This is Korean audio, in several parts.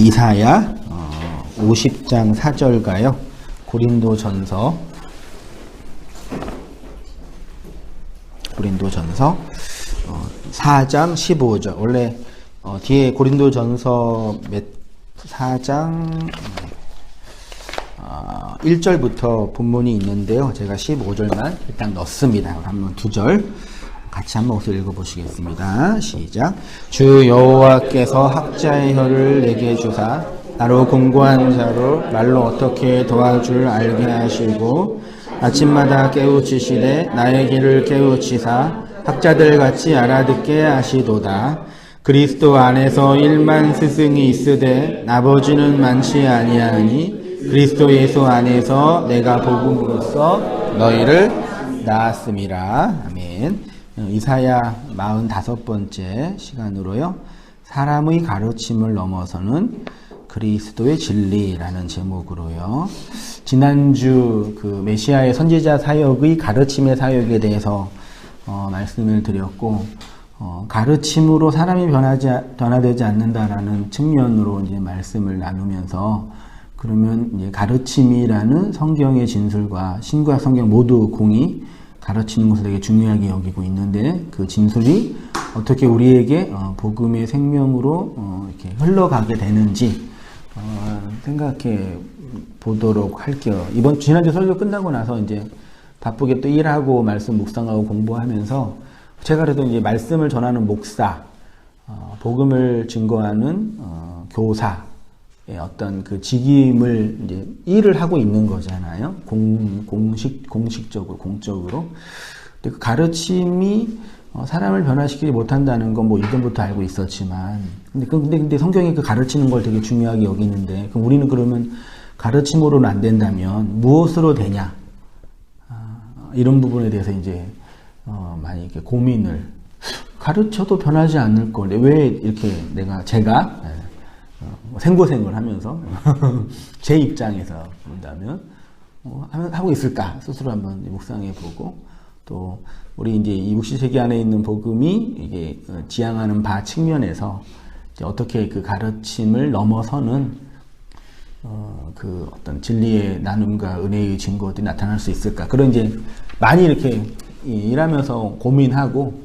이사야 50장 4절가요. 고린도전서 4장 15절. 원래 뒤에 고린도전서 4장 1절부터 본문이 있는데요. 제가 15절만 일단 넣습니다. 한번 2절 같이 한번 읽어보시겠습니다. 시작. 주 여호와께서 학자의 혀를 내게 주사 나로 공고한 자로 말로 어떻게 도와줄 알게 하시고 아침마다 깨우치시되 나의 길을 깨우치사 학자들 같이 알아듣게 하시도다. 그리스도 안에서 1만 스승이 있으되 아버지는 많지 아니하니 그리스도 예수 안에서 내가 복음으로써 너희를 낳았음이라. 아멘. 이사야 45번째 시간으로요. 사람의 가르침을 넘어서는 그리스도의 진리라는 제목으로요. 지난주 그 메시아의 선지자 사역의 가르침의 사역에 대해서 말씀을 드렸고, 가르침으로 사람이 변화되지 않는다라는 측면으로 이제 말씀을 나누면서, 그러면 이제 가르침이라는 성경의 진술과 신구약 성경 모두 공이 가르치는 것을 되게 중요하게 여기고 있는데, 그 진술이 어떻게 우리에게 복음의 생명으로 이렇게 흘러가게 되는지 생각해 보도록 할게요. 지난주 설교 끝나고 나서 이제 바쁘게 또 일하고 말씀 묵상하고 공부하면서 제가 그래도 이제 말씀을 전하는 목사, 복음을 증거하는 교사의 어떤 그 직임을 이제 일을 하고 있는 거잖아요. 공식적으로, 공적으로. 근데 그 가르침이 사람을 변화시키지 못한다는 건 뭐 이전부터 알고 있었지만, 근데 성경이 그 가르치는 걸 되게 중요하게 여기는데, 그럼 우리는 그러면 가르침으로는 안 된다면 무엇으로 되냐? 이런 부분에 대해서 이제 많이 이렇게 고민을, 가르쳐도 변하지 않을 걸 왜 이렇게 제가 생고생을 하면서 제 입장에서 본다면 하고 있을까 스스로 한번 묵상해 보고, 또 우리 이제 이 60세기 안에 있는 복음이 이게 지향하는 바 측면에서 이제 어떻게 그 가르침을 넘어서는 그 어떤 진리의 나눔과 은혜의 증거들이 나타날 수 있을까? 그런 이제 많이 이렇게 일하면서 고민하고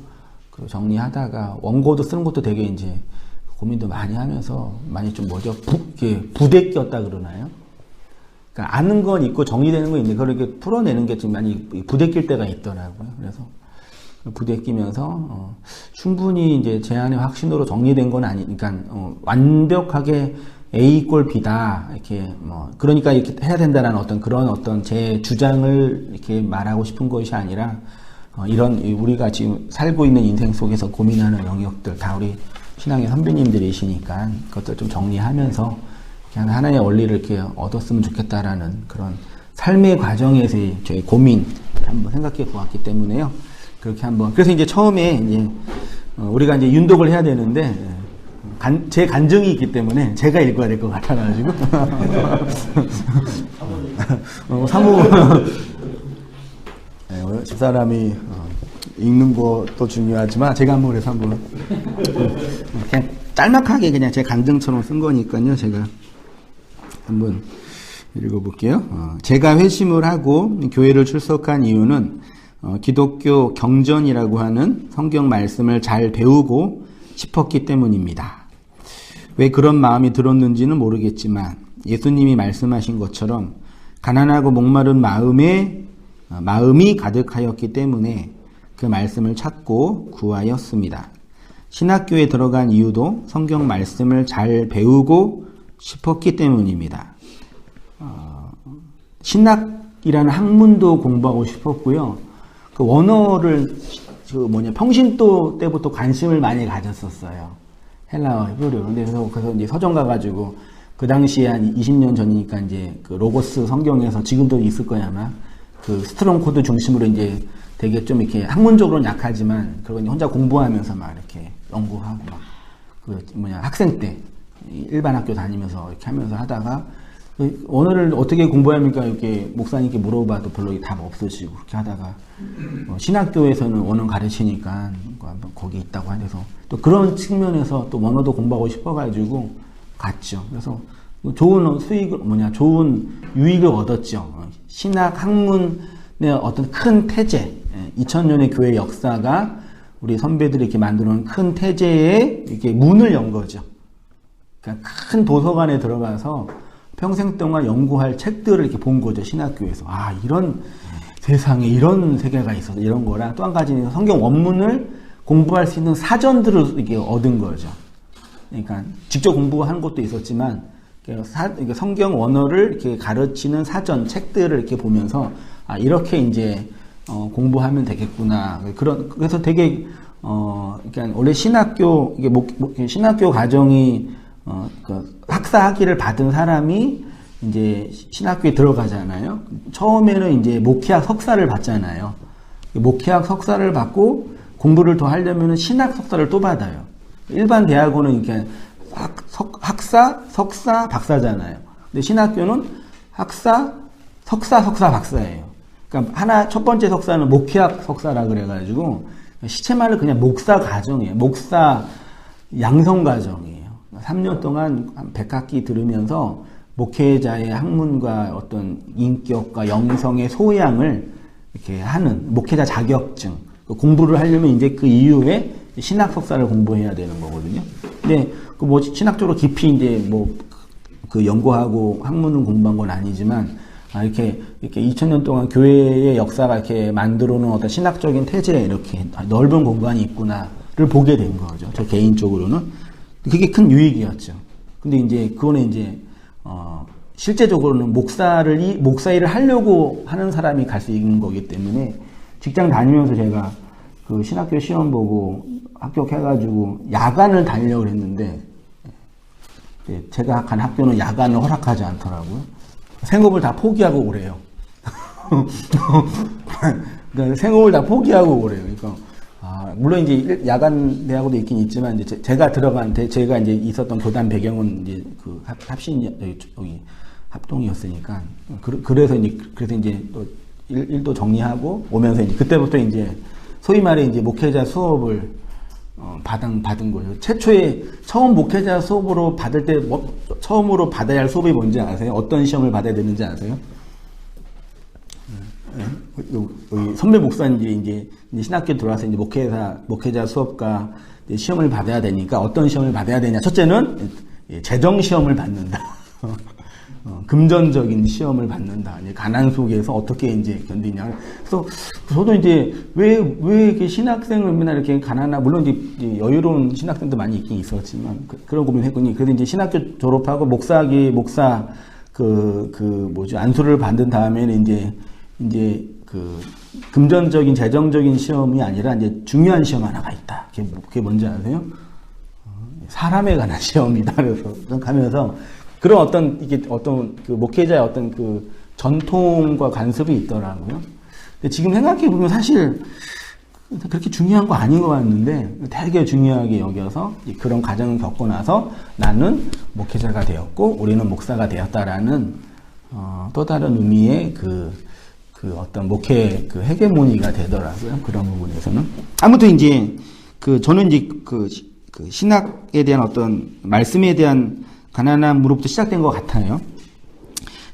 그리고 정리하다가 원고도 쓰는 것도 되게 이제 고민도 많이 하면서 많이 좀 부대꼈다 그러나요? 그러니까 아는 건 있고 정리되는 건 있는데 그걸 이렇게 풀어내는 게 좀 많이 부대낄 때가 있더라고요. 그래서 부대끼면서 충분히 이제 제 안의 확신으로 정리된 건 아니니까 완벽하게 A 꼴 B다 이렇게 그러니까 이렇게 해야 된다는 어떤 제 주장을 이렇게 말하고 싶은 것이 아니라 이런 우리가 지금 살고 있는 인생 속에서 고민하는 영역들 다 우리 신앙의 선배님들이시니까 그것들 좀 정리하면서 그냥 하나의 원리를 이렇게 얻었으면 좋겠다라는 그런 삶의 과정에서의 저희 고민 한번 생각해 보았기 때문에요. 그렇게 한번. 그래서 이제 처음에 이제 우리가 이제 윤독을 해야 되는데 제 간증이 있기 때문에 제가 읽어야 될 것 같아가지고 사무 집사람이 읽는 것도 중요하지만 제가 한번 그래서 한번 그냥 짤막하게 그냥 제 간증처럼 쓴 거니까요. 제가 한번 읽어볼게요. 제가 회심을 하고 교회를 출석한 이유는 기독교 경전이라고 하는 성경 말씀을 잘 배우고 싶었기 때문입니다. 왜 그런 마음이 들었는지는 모르겠지만 예수님이 말씀하신 것처럼 가난하고 목마른 마음이 가득하였기 때문에 그 말씀을 찾고 구하였습니다. 신학교에 들어간 이유도 성경 말씀을 잘 배우고 싶었기 때문입니다. 신학이라는 학문도 공부하고 싶었고요. 그 원어를 평신도 때부터 관심을 많이 가졌었어요. 헬라어, 히브리어. 그래서 이제 서점 가가지고 그 당시에 한 20년 전이니까 이제 그 로고스 성경에서 지금도 있을 거야 아마 그 스트롱 코드 중심으로 이제 되게 좀 이렇게 학문적으로는 약하지만 그걸 혼자 공부하면서 막 이렇게 연구하고 학생 때 일반 학교 다니면서 이렇게 하면서 하다가 언어를 어떻게 공부해야 합니까? 이렇게 목사님께 물어봐도 별로 답 없으시고 그렇게 하다가 신학교에서는 원어 가르치니까 거기 있다고 해서 또 그런 측면에서 또 원어도 공부하고 싶어가지고 갔죠. 그래서 좋은 수익을, 좋은 유익을 얻었죠. 신학 학문의 어떤 큰 태제, 2000년의 교회 역사가 우리 선배들이 이렇게 만들어 놓은 큰 태제에 이렇게 문을 연 거죠. 그러니까 큰 도서관에 들어가서 평생 동안 연구할 책들을 이렇게 본 거죠. 신학교에서. 아, 이런 세상에 이런 세계가 있어서 이런 거랑 또 한 가지는 성경 원문을 공부할 수 있는 사전들을 이렇게 얻은 거죠. 그러니까 직접 공부하는 것도 있었지만 성경 원어를 이렇게 가르치는 사전 책들을 이렇게 보면서 아, 이렇게 이제 공부하면 되겠구나. 그래서 되게 그러니까 원래 신학교 이게 신학교 과정이 그 학사 학위를 받은 사람이 이제 신학교에 들어가잖아요. 처음에는 이제 목회학 석사를 받잖아요. 목회학 석사를 받고 공부를 더 하려면 신학 석사를 또 받아요. 일반 대학원은 이렇게 학사, 석사, 박사잖아요. 근데 신학교는 학사, 석사, 박사예요. 그러니까 첫 번째 석사는 목회학 석사라 그래가지고 시체말로 그냥 목사 과정이에요. 목사 양성 과정이에요. 3년 동안 한 100학기 들으면서 목회자의 학문과 어떤 인격과 영성의 소양을 이렇게 하는 목회자 자격증. 공부를 하려면 이제 그 이후에 신학 석사를 공부해야 되는 거거든요. 근데 그 신학적으로 깊이 이제 그 연구하고 학문을 공부한 건 아니지만 이렇게 2000년 동안 교회의 역사가 이렇게 만들어 놓은 어떤 신학적인 태제에 이렇게 넓은 공간이 있구나를 보게 된 거죠. 저 개인적으로는. 그게 큰 유익이었죠. 근데 이제 그거는 이제 실제적으로는 목사 일을 하려고 하는 사람이 갈 수 있는 거기 때문에 직장 다니면서 제가 그 신학교 시험 보고 합격해가지고 야간을 다니려고 했는데 제가 간 학교는 야간을 허락하지 않더라고요. 생업을 다 포기하고 오래요. 그러니까 생업을 다 포기하고 오래요. 그러니까 물론 이제 야간 대학도 있긴 있지만 이제 제가 이제 있었던 교단 배경은 이제 그 여기 합동이었으니까 그래서 이제 또 일도 정리하고 오면서 이제 그때부터 이제 소위 말해 이제 목회자 수업을 받은 거예요. 처음 목회자 수업으로 받을 때 처음으로 받아야 할 수업이 뭔지 아세요? 어떤 시험을 받아야 되는지 아세요? 여기 선배 목사님들이 이제 신학교 들어와서 이제 목회자 수업과 이제 시험을 받아야 되니까 어떤 시험을 받아야 되냐? 첫째는 재정 시험을 받는다. 금전적인 시험을 받는다. 이제 가난 속에서 어떻게 이제 견디냐. 그래서 저도 이제 왜 이렇게 신학생을 맨날 이렇게 물론 이제 여유로운 신학생도 많이 있긴 있었지만 그런 고민을 했더니 그래도 이제 신학교 졸업하고 안수를 받은 다음에는 이제 그 금전적인 재정적인 시험이 아니라 이제 중요한 시험 하나가 있다. 그게 뭔지 아세요? 사람에 관한 시험이다. 그래서 가면서 그런 어떤 그 목회자의 어떤 그 전통과 관습이 있더라고요. 근데 지금 생각해 보면 사실 그렇게 중요한 거 아닌 것 같는데 되게 중요하게 여겨서 그런 과정을 겪고 나서 나는 목회자가 되었고 우리는 목사가 되었다라는 또 다른 의미의 그 어떤 목회 그 헤게모니가 되더라고요. 그런 부분에서는. 아무튼 이제 저는 이제 그 신학에 대한 어떤 말씀에 대한 가난함으로부터 시작된 것 같아요.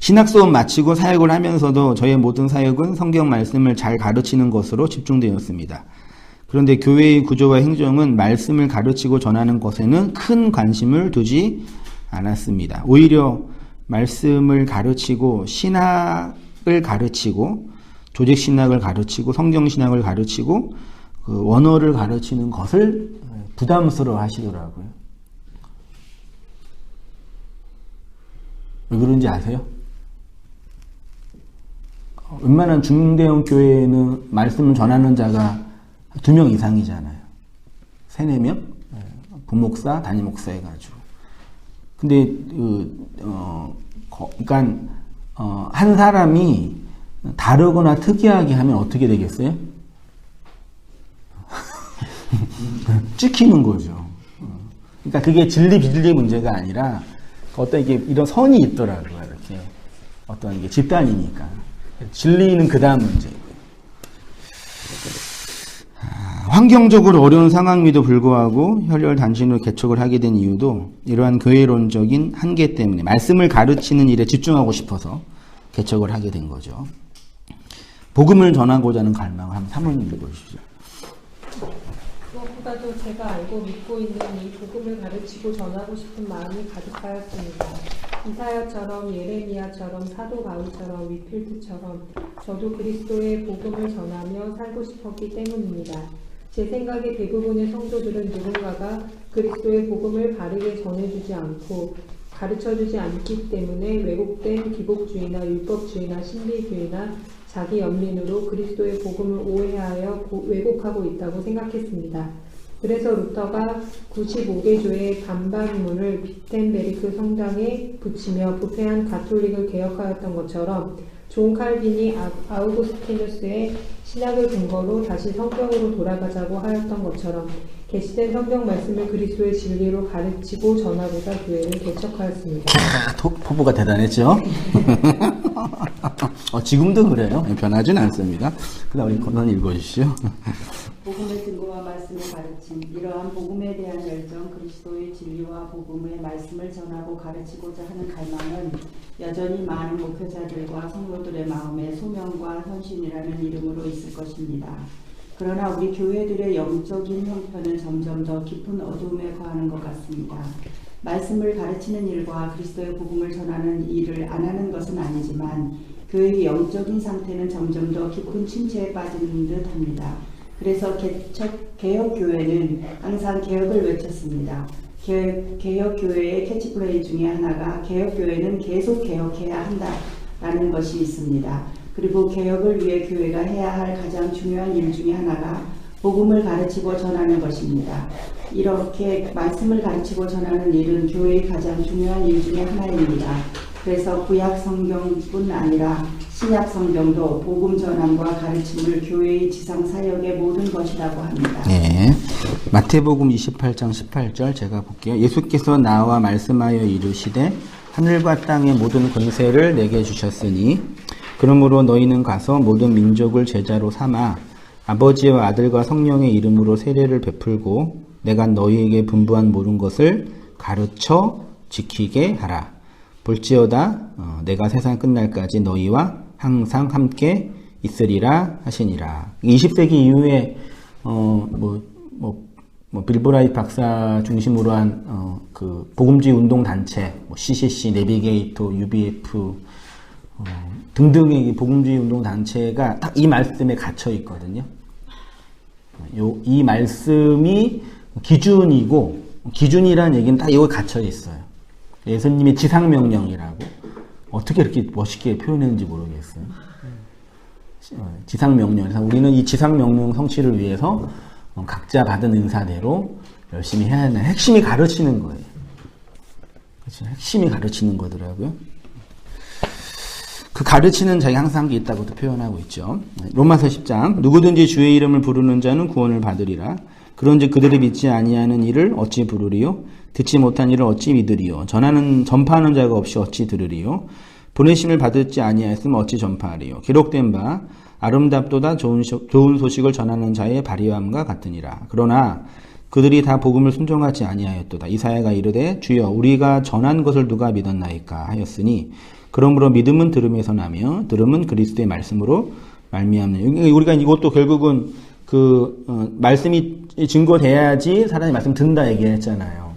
신학 수업 마치고 사역을 하면서도 저의 모든 사역은 성경 말씀을 잘 가르치는 것으로 집중되었습니다. 그런데 교회의 구조와 행정은 말씀을 가르치고 전하는 것에는 큰 관심을 두지 않았습니다. 오히려 말씀을 가르치고 신학을 가르치고 조직신학을 가르치고 성경신학을 가르치고 그 원어를 가르치는 것을 부담스러워 하시더라고요. 왜 그런지 아세요? 웬만한 중대형 교회에는 말씀을 전하는 자가 2명 이상이잖아요. 3, 4명? 부목사, 담임목사 해가지고. 근데, 한 사람이 다르거나 특이하게 하면 어떻게 되겠어요? 찍히는 거죠. 그러니까 그게 진리, 비진리 문제가 아니라 어떤 이런 선이 있더라고요. 이렇게 어떤 이게 집단이니까 진리는 그 다음 문제고요. 환경적으로 어려운 상황임에도 불구하고 혈혈단신으로 개척을 하게 된 이유도 이러한 교회론적인 한계 때문에 말씀을 가르치는 일에 집중하고 싶어서 개척을 하게 된 거죠. 복음을 전하고자 하는 갈망을 한번 사모님 읽어주시죠. 무엇보다도 제가 알고 믿고 있는 이 복음을 가르치고 전하고 싶은 마음이 가득하였습니다. 이사야처럼 예레미야처럼 사도 바울처럼 위필드처럼 저도 그리스도의 복음을 전하며 살고 싶었기 때문입니다. 제 생각에 대부분의 성도들은 누군가가 그리스도의 복음을 바르게 전해주지 않고 가르쳐주지 않기 때문에 왜곡된 기복주의나 율법주의나 신비주의나 자기 연민으로 그리스도의 복음을 오해하여 왜곡하고 있다고 생각했습니다. 그래서 루터가 95개 교회의 반박문을 비텐베르크 성당에 붙이며 부패한 가톨릭을 개혁하였던 것처럼 존 칼빈이 아우구스티누스의 신약을 근거로 다시 성경으로 돌아가자고 하였던 것처럼 계시된 성경 말씀을 그리스도의 진리로 가르치고 전하고자 교회를 개척하였습니다. 포부가 대단했죠? 지금도 그래요. 변하진 않습니다. 그 다음 우리 건원 읽어주시죠. 복음의 증거와 말씀을 가르침, 이러한 복음에 대한 열정, 그리스도의 진리와 복음의 말씀을 전하고 가르치고자 하는 갈망은 여전히 많은 목회자들과 성도들의 마음에 소명과 헌신이라는 이름으로 있을 것입니다. 그러나 우리 교회들의 영적인 형편은 점점 더 깊은 어두움에 거하는 것 같습니다. 말씀을 가르치는 일과 그리스도의 복음을 전하는 일을 안 하는 것은 아니지만 교회의 영적인 상태는 점점 더 깊은 침체에 빠지는 듯 합니다. 그래서 개혁교회는 항상 개혁을 외쳤습니다. 개혁교회의 캐치프레이즈 중에 하나가 개혁교회는 계속 개혁해야 한다라는 것이 있습니다. 그리고 개혁을 위해 교회가 해야 할 가장 중요한 일 중에 하나가 복음을 가르치고 전하는 것입니다. 이렇게 말씀을 가르치고 전하는 일은 교회의 가장 중요한 일 중에 하나입니다. 그래서 구약 성경뿐 아니라 신약 성경도 복음 전함과 가르침을 교회의 지상 사역의 모든 것이라고 합니다. 네, 마태복음 28장 18절 제가 볼게요. 예수께서 나와 말씀하여 이르시되 하늘과 땅의 모든 권세를 내게 주셨으니 그러므로 너희는 가서 모든 민족을 제자로 삼아 아버지와 아들과 성령의 이름으로 세례를 베풀고 내가 너희에게 분부한 모든 것을 가르쳐 지키게 하라. 볼지어다 내가 세상 끝날까지 너희와 항상 함께 있으리라 하시니라. 20세기 이후에 빌브라이트 박사 중심으로 한 그 복음주의 운동 단체, CCC, 내비게이터, UBF 등등의 복음주의 운동 단체가 딱 이 말씀에 갇혀 있거든요. 이 말씀이 기준이고, 기준이라는 얘기는 딱 이거 갇혀 있어요. 예수님의 지상명령이라고. 어떻게 이렇게 멋있게 표현했는지 모르겠어요. 지상명령. 그래서 우리는 이 지상명령 성취를 위해서 각자 받은 은사대로 열심히 해야 하는 핵심이 가르치는 거예요. 그렇죠? 핵심이 가르치는 거더라고요. 그 가르치는 자가 항상 함께 있다고도 표현하고 있죠. 로마서 10장 누구든지 주의 이름을 부르는 자는 구원을 받으리라. 그런즉 그들이 믿지 아니하는 이를 어찌 부르리요? 듣지 못한 이를 어찌 믿으리요? 전파하는 자가 없이 어찌 들으리요? 보내심을 받지 아니하였으면 어찌 전파하리요? 기록된 바 아름답도다 좋은 소식을 전하는 자의 발휘함과 같으니라. 그러나 그들이 다 복음을 순종하지 아니하였도다. 이사야가 이르되 주여 우리가 전한 것을 누가 믿었나이까 하였으니 그러므로 믿음은 들음에서 나며 들음은 그리스도의 말씀으로 말미암는. 우리가 이것도 결국은 말씀이 증거돼야지 사람이 말씀 듣는다 얘기했잖아요.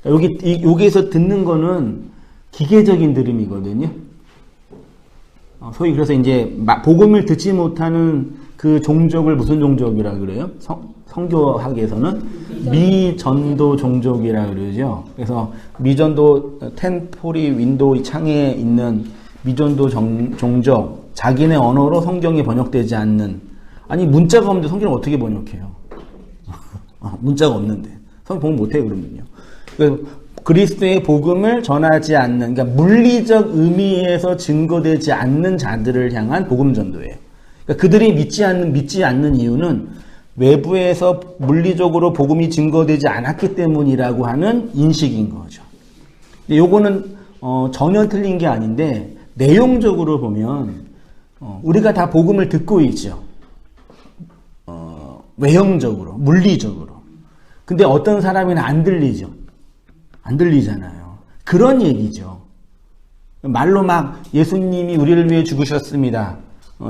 여기에서 듣는 거는 기계적인 들음이거든요. 소위 그래서 이제 복음을 듣지 못하는 그 종족을 무슨 종족이라 그래요? 성교학에서는 미전도 종족이라 그러죠. 그래서 미전도 텐포리 윈도우 창에 있는 미전도 종족, 자기네 언어로 성경이 번역되지 않는, 아니 문자가 없는데 성경을 어떻게 번역해요? 문자가 없는데 성경 번역 못해요 그러면요. 그래서 그리스도의 복음을 전하지 않는, 그러니까 물리적 의미에서 증거되지 않는 자들을 향한 복음 전도예요. 그러니까 그들이 믿지 않는 이유는 외부에서 물리적으로 복음이 증거되지 않았기 때문이라고 하는 인식인 거죠. 근데 요거는 전혀 틀린 게 아닌데 내용적으로 보면 우리가 다 복음을 듣고 있죠. 외형적으로, 물리적으로. 근데 어떤 사람에는 안 들리죠. 안 들리잖아요. 그런 얘기죠. 말로 막 예수님이 우리를 위해 죽으셨습니다.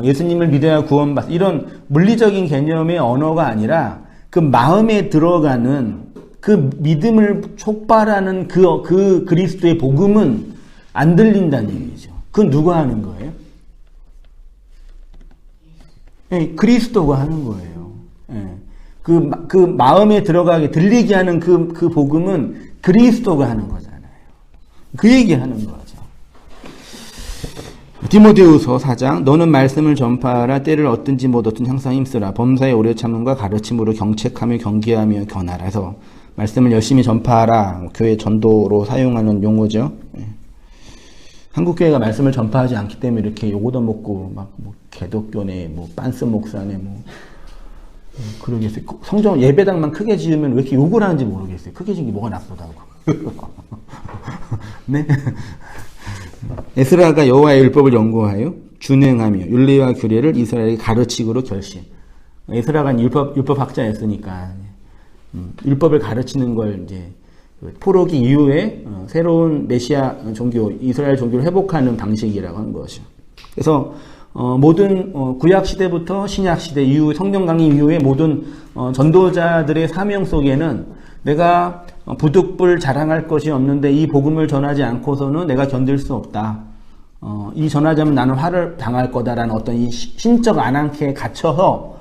예수님을 믿어야 구원받. 이런 물리적인 개념의 언어가 아니라 그 마음에 들어가는 그 믿음을 촉발하는 그 그리스도의 복음은 안 들린다는 얘기죠. 그건 누가 하는 거예요? 네, 그리스도가 하는 거예요. 네. 그 마음에 들어가게 들리게 하는 그 복음은 그리스도가 하는 거잖아요. 그 얘기 하는 거죠. 디모데후서 4장 너는 말씀을 전파하라 때를 얻든지 못 얻든 항상 힘쓰라 범사에 오래 참음과 가르침으로 경책하며 경계하며 견하라 해서 말씀을 열심히 전파하라 교회 전도로 사용하는 용어죠. 한국 교회가 말씀을 전파하지 않기 때문에 이렇게 요거도 먹고 막 뭐 개독교네 뭐 빤스 목사네 뭐 그러겠어요. 성경 예배당만 크게 지으면 왜 이렇게 욕을 하는지 모르겠어요. 크게 지은 게 뭐가 나쁘다고. 네. 에스라가 여호와의 율법을 연구하여 준행하며 율례와 규례를 이스라엘에게 가르치기로 결심. 에스라가 율법 학자였으니까 율법을 가르치는 걸 이제 포로기 이후에 새로운 메시아 종교, 이스라엘 종교를 회복하는 방식이라고 하는 것이죠. 그래서 모든 구약 시대부터 신약 시대 이후 성경 강의 이후에 모든 전도자들의 사명 속에는 내가 부득불 자랑할 것이 없는데 이 복음을 전하지 않고서는 내가 견딜 수 없다. 이 전하자면 나는 화를 당할 거다라는 어떤 이 신적 안항케에 갇혀서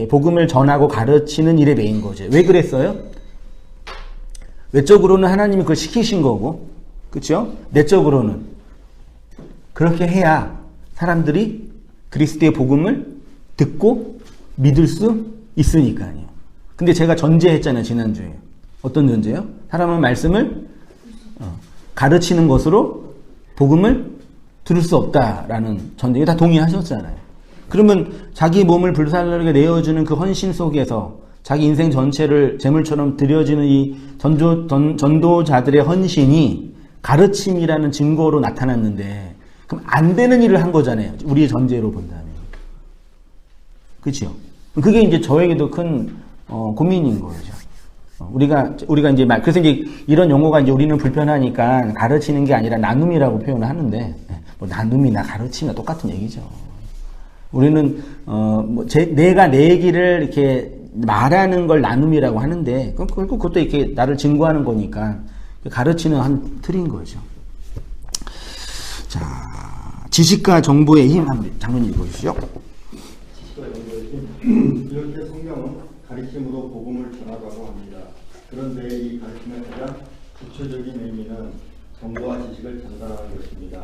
복음을 전하고 가르치는 일에 매인 거죠. 왜 그랬어요? 외적으로는 하나님이 그걸 시키신 거고, 그렇죠? 내적으로는 그렇게 해야 사람들이 그리스도의 복음을 듣고 믿을 수 있으니까요. 근데 제가 전제했잖아요, 지난주에. 어떤 전제요? 사람은 말씀을 가르치는 것으로 복음을 들을 수 없다라는 전제. 다 동의하셨잖아요. 그러면 자기 몸을 불살라게 내어주는 그 헌신 속에서 자기 인생 전체를 제물처럼 드려지는 이 전도자들의 헌신이 가르침이라는 증거로 나타났는데, 그럼 안 되는 일을 한 거잖아요. 우리의 전제로 본다면. 그렇죠? 그게 이제 저에게도 큰 고민인 거죠. 우리가 이제 그래서 이제 이런 용어가 이제 우리는 불편하니까 가르치는 게 아니라 나눔이라고 표현을 하는데, 뭐 나눔이나 가르침이나 똑같은 얘기죠. 우리는 내가 내 얘기를 이렇게 말하는 걸 나눔이라고 하는데, 결국 그것도 이렇게 나를 증거하는 거니까 가르치는 한 틀인 거죠. 자, 지식과 정보의 힘 한번 장로님 읽어주시죠. 지식과 정보의 힘. 이렇게 성경은 가르침으로 복음을 전하다고 합니다. 그런데 이 가르침의 가장 구체적인 의미는 정보와 지식을 전달하는 것입니다.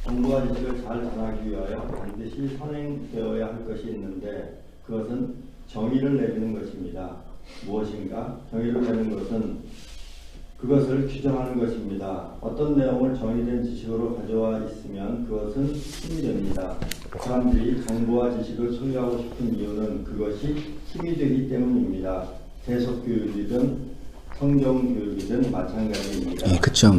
정보와 지식을 잘 전하기 위하여 반드시 선행되어야 할 것이 있는데, 그것은 정의를 내리는 것입니다. 무엇인가? 정의를 내는 것은 그것을 규정하는 것입니다. 어떤 내용을 정의된 지식으로 가져와 있으면 그것은 힘이 됩니다. 사람들이 정보와 지식을 소유하고 싶은 이유는 그것이 힘이 되기 때문입니다. 대속교육이든 성경교육이든 마찬가지입니다. 네, 그렇죠.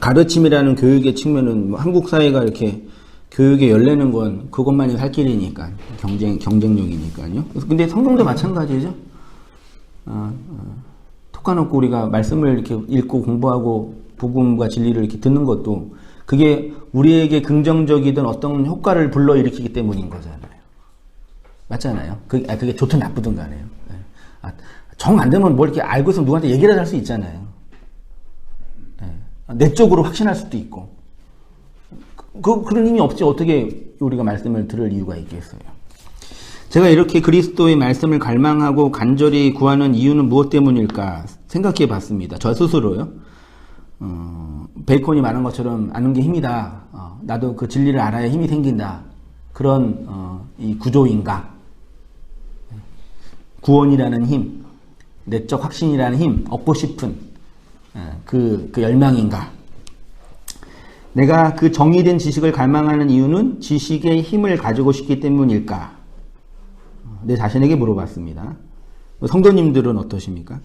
가르침이라는 교육의 측면은 한국 사회가 이렇게 교육에 열리는 건 그것만이 살 길이니까, 경쟁력이니까요. 근데 성경도 마찬가지죠. 톡 까놓고 우리가 말씀을 이렇게 읽고 공부하고 복음과 진리를 이렇게 듣는 것도 그게 우리에게 긍정적이든 어떤 효과를 불러일으키기 때문인 거잖아요. 맞잖아요. 그게 좋든 나쁘든 간에요. 정 안 되면 뭘 이렇게 알고 있으면 누구한테 얘기를 할 수 있잖아요. 내적으로 확신할 수도 있고. 그런 힘이 없지 어떻게 우리가 말씀을 들을 이유가 있겠어요. 제가 이렇게 그리스도의 말씀을 갈망하고 간절히 구하는 이유는 무엇 때문일까 생각해 봤습니다. 저 스스로요. 베이컨이 말한 것처럼 아는 게 힘이다. 나도 그 진리를 알아야 힘이 생긴다. 그런 이 구조인가. 구원이라는 힘, 내적 확신이라는 힘, 얻고 싶은 그 열망인가. 내가 그 정의된 지식을 갈망하는 이유는 지식의 힘을 가지고 싶기 때문일까? 내 자신에게 물어봤습니다. 성도님들은 어떠십니까?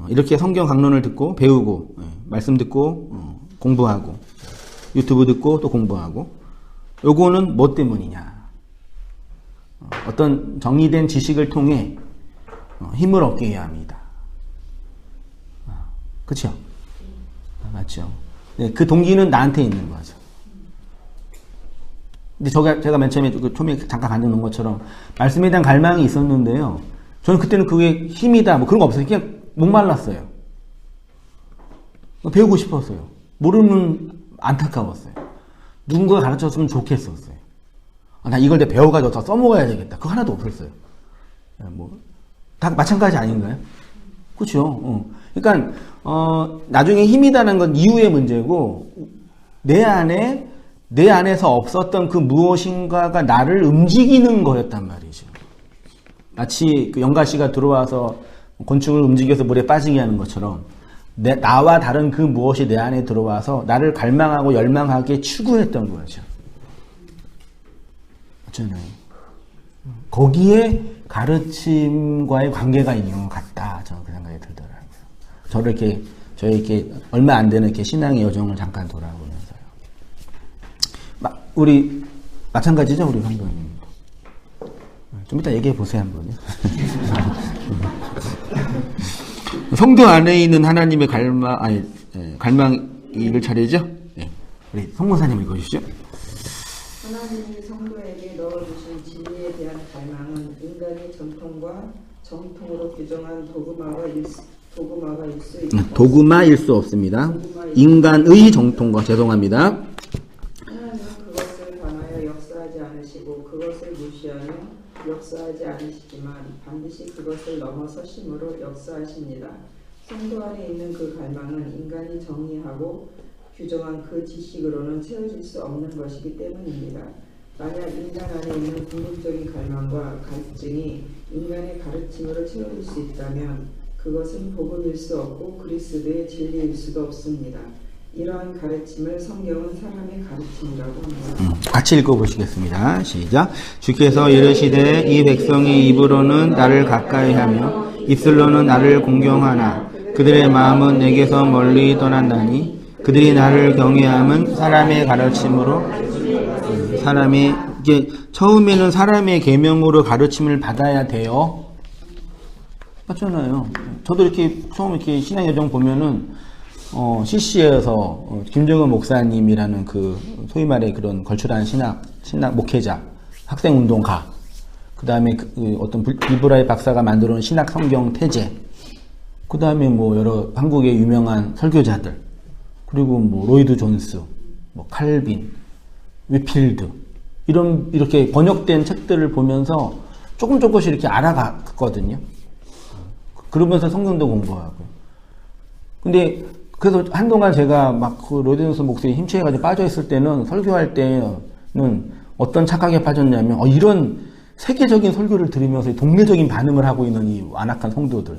이렇게 성경 강론을 듣고 배우고 말씀 듣고 공부하고 유튜브 듣고 또 공부하고 요거는 뭐 때문이냐? 어떤 정의된 지식을 통해 힘을 얻게 해야 합니다. 그렇죠? 맞죠? 네, 그 동기는 나한테 있는 거죠. 근데 제가 맨 처음에 잠깐 간증한 것처럼 말씀에 대한 갈망이 있었는데요. 저는 그때는 그게 힘이다 뭐 그런 거 없어요. 그냥 목말랐어요. 배우고 싶었어요. 모르면 안타까웠어요. 누군가가 가르쳤으면 좋겠었어요. 나 이걸 내가 배워가지고 더 써먹어야 되겠다. 그거 하나도 없었어요. 다 마찬가지 아닌가요? 그렇죠. 그러니까 나중에 힘이다는 건 이후의 문제고 내 안에서 없었던 그 무엇인가가 나를 움직이는 거였단 말이죠. 마치 그 영가씨가 들어와서 곤충을 움직여서 물에 빠지게 하는 것처럼 나와 다른 그 무엇이 내 안에 들어와서 나를 갈망하고 열망하게 추구했던 거죠. 맞잖아요. 거기에 가르침과의 관계가 있는 것 같다. 저는 그 생각이 들더라고요. 저희 이렇게 얼마 안 되는 이렇게 신앙의 여정을 잠깐 돌아보면서요. 우리 마찬가지죠, 우리 성도님. 좀 이따 얘기해 보세요, 한번요. 성도 안에 있는 하나님의 갈망일 차례죠? 네. 우리 성모사님 읽어주시죠. 하나님이 성도에게 넣어주신 진리에 대한 갈망은 인간의 정통으로 규정한 도구마일 수 있고 도구마일 수 없습니다. 인간의 정통과 죄송합니다. 하나님은 그것을 관하여 역사하지 않으시고 그것을 무시하며 역사하지 않으시지만 반드시 그것을 넘어서심으로 역사하십니다. 성도 안에 있는 그 갈망은 인간이 정의하고 규정한 그 지식으로는 채워질 수 없는 것이기 때문입니다. 만약 인간 안에 있는 궁극적인 갈망과 갈증이 인간의 가르침으로 채워질 수 있다면 그것은 복음일 수 없고 그리스도의 진리일 수도 없습니다. 이러한 가르침을 성경은 사람의 가르침이라고 합니다. 같이 읽어보시겠습니다. 시작. 주께서 이르시되 이 백성의 입으로는 나를 가까이하며 입술로는 나를 공경하나 그들의 마음은 내게서 멀리 떠난다니 그들이 나를 경외함은 사람의 가르침으로 이게 처음에는 사람의 계명으로 가르침을 받아야 돼요. 맞잖아요. 저도 이렇게 처음 이렇게 신앙 여정 보면은 CC에서 김정은 목사님이라는 그 소위 말해 그런 걸출한 신학 목회자, 학생 운동가, 그 다음에 어떤 빌브라이 박사가 만들어 놓은 신학 성경 태제, 그 다음에 뭐 여러 한국의 유명한 설교자들, 그리고 뭐 로이드 존스, 뭐 칼빈, 위필드 이렇게 번역된 책들을 보면서 조금씩 이렇게 알아갔거든요. 그러면서 성경도 공부하고. 근데 그래서 한동안 제가 막 그 로이드 존스 목사에 힘취해가지고 빠져있을 때는 설교할 때는 어떤 착각에 빠졌냐면 이런 세계적인 설교를 들으면서 동네적인 반응을 하고 있는 이 완악한 성도들.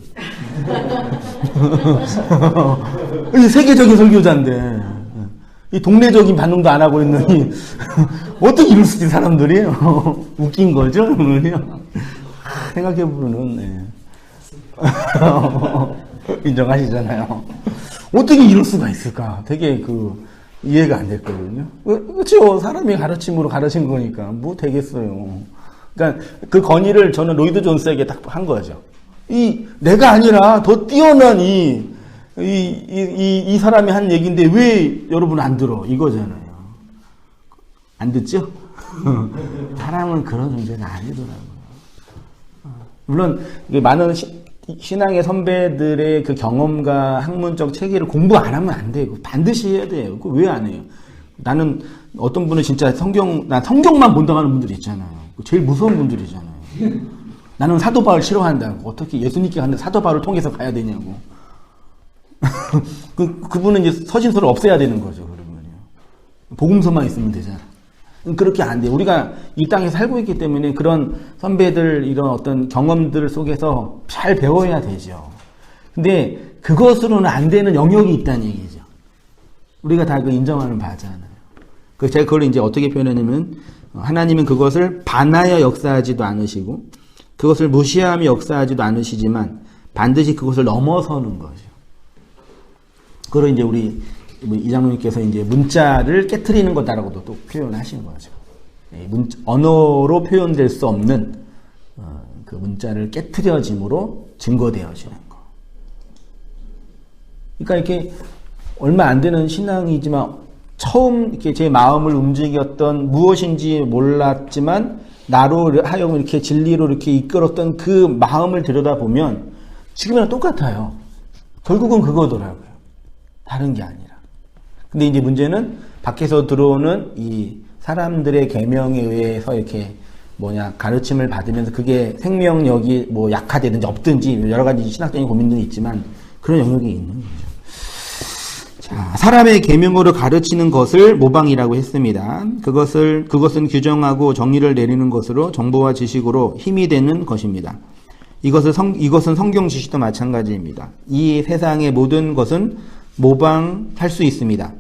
세계적인 설교자인데 이 동네적인 반응도 안 하고 있는 이 어떻게 이럴 수 있지 사람들이. 웃긴 거죠. 생각해보면 인정하시잖아요. 어떻게 이럴 수가 있을까? 되게 이해가 안 됐거든요. 그렇죠. 사람이 가르침으로 가르친 거니까 뭐 되겠어요. 그러니까 그 건의를 저는 로이드 존스에게 딱 한 거죠. 내가 아니라 더 뛰어난 이 사람이 한 얘기인데 왜 여러분 안 들어? 이거잖아요. 안 듣죠? 사람은 그런 존재는 아니더라고요. 물론 많은 신앙의 선배들의 그 경험과 학문적 체계를 공부 안 하면 안 돼요. 반드시 해야 돼요. 그거 왜 안 해요? 나는 어떤 분은 진짜 성경만 본다고 하는 분들이 있잖아요. 제일 무서운 분들이잖아요. 나는 사도 바울 싫어한다고. 어떻게 예수님께 가는데 사도 바울을 통해서 가야 되냐고. 그분은 이제 서신서를 없애야 되는 거죠, 그러면요. 복음서만 있으면 되잖아. 그렇게 안 돼. 우리가 이 땅에 살고 있기 때문에 그런 선배들, 이런 어떤 경험들 속에서 잘 배워야 되죠. 근데 그것으로는 안 되는 영역이 있다는 얘기죠. 우리가 다 인정하는 바잖아요. 제가 그걸 이제 어떻게 표현하냐면, 하나님은 그것을 반하여 역사하지도 않으시고, 그것을 무시하며 역사하지도 않으시지만, 반드시 그것을 넘어서는 거죠. 그걸 이제 우리 이장로님께서 이제 문자를 깨트리는 거다라고도 또 표현하신 거죠. 언어로 표현될 수 없는 그 문자를 깨트려짐으로 증거되어지는 거. 그러니까 이렇게 얼마 안 되는 신앙이지만 처음 이렇게 제 마음을 움직였던 무엇인지 몰랐지만 나로 하여금 이렇게 진리로 이렇게 이끌었던 그 마음을 들여다보면 지금이랑 똑같아요. 결국은 그거더라고요. 다른 게 아니라. 근데 이제 문제는 밖에서 들어오는 이 사람들의 계명에 의해서 이렇게 가르침을 받으면서 그게 생명력이 뭐 약화되든지 없든지 여러 가지 신학적인 고민들이 있지만 그런 영역이 있는 거죠. 자, 사람의 계명으로 가르치는 것을 모방이라고 했습니다. 그것은 규정하고 정의를 내리는 것으로 정보와 지식으로 힘이 되는 것입니다. 이것은 성경 지식도 마찬가지입니다. 이 세상의 모든 것은 모방할 수 있습니다.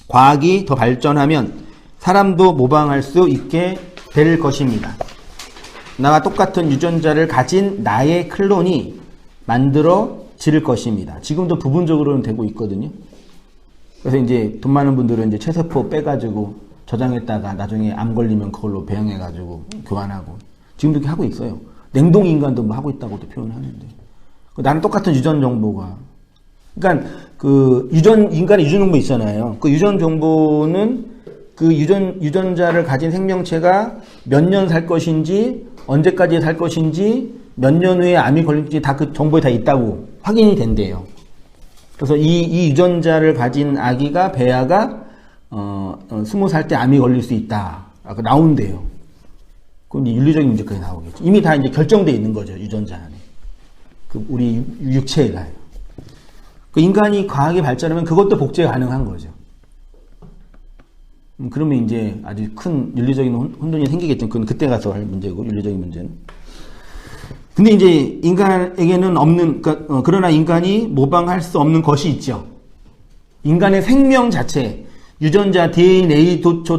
과학이 더 발전하면 사람도 모방할 수 있게 될 것입니다. 나와 똑같은 유전자를 가진 나의 클론이 만들어질 것입니다. 지금도 부분적으로는 되고 있거든요. 그래서 이제 돈 많은 분들은 이제 체세포 빼가지고 저장했다가 나중에 암 걸리면 그걸로 배양해가지고 교환하고 지금도 이렇게 하고 있어요. 냉동 인간도 뭐 하고 있다고도 표현하는데 나는 똑같은 유전 정보가 그러니까 그 인간의 유전 정보 있잖아요. 그 유전 정보는 그 유전자를 가진 생명체가 몇 년 살 것인지 언제까지 살 것인지 몇 년 후에 암이 걸릴지 다 그 정보에 다 있다고 확인이 된대요. 그래서 이 유전자를 가진 아기가 배아가 20살 때 암이 걸릴 수 있다. 나온대요. 그럼 이제 윤리적인 문제까지 나오겠죠. 이미 다 이제 결정되어 있는 거죠. 유전자 안에. 우리 육체가요. 그 인간이 과학이 발전하면 그것도 복제가 가능한 거죠. 그러면 이제 아주 큰 윤리적인 혼돈이 생기겠죠. 그건 그때 가서 할 문제고, 윤리적인 문제는. 근데 이제 인간에게는 없는, 그러나 인간이 모방할 수 없는 것이 있죠. 인간의 생명 자체, 유전자 DNA조차도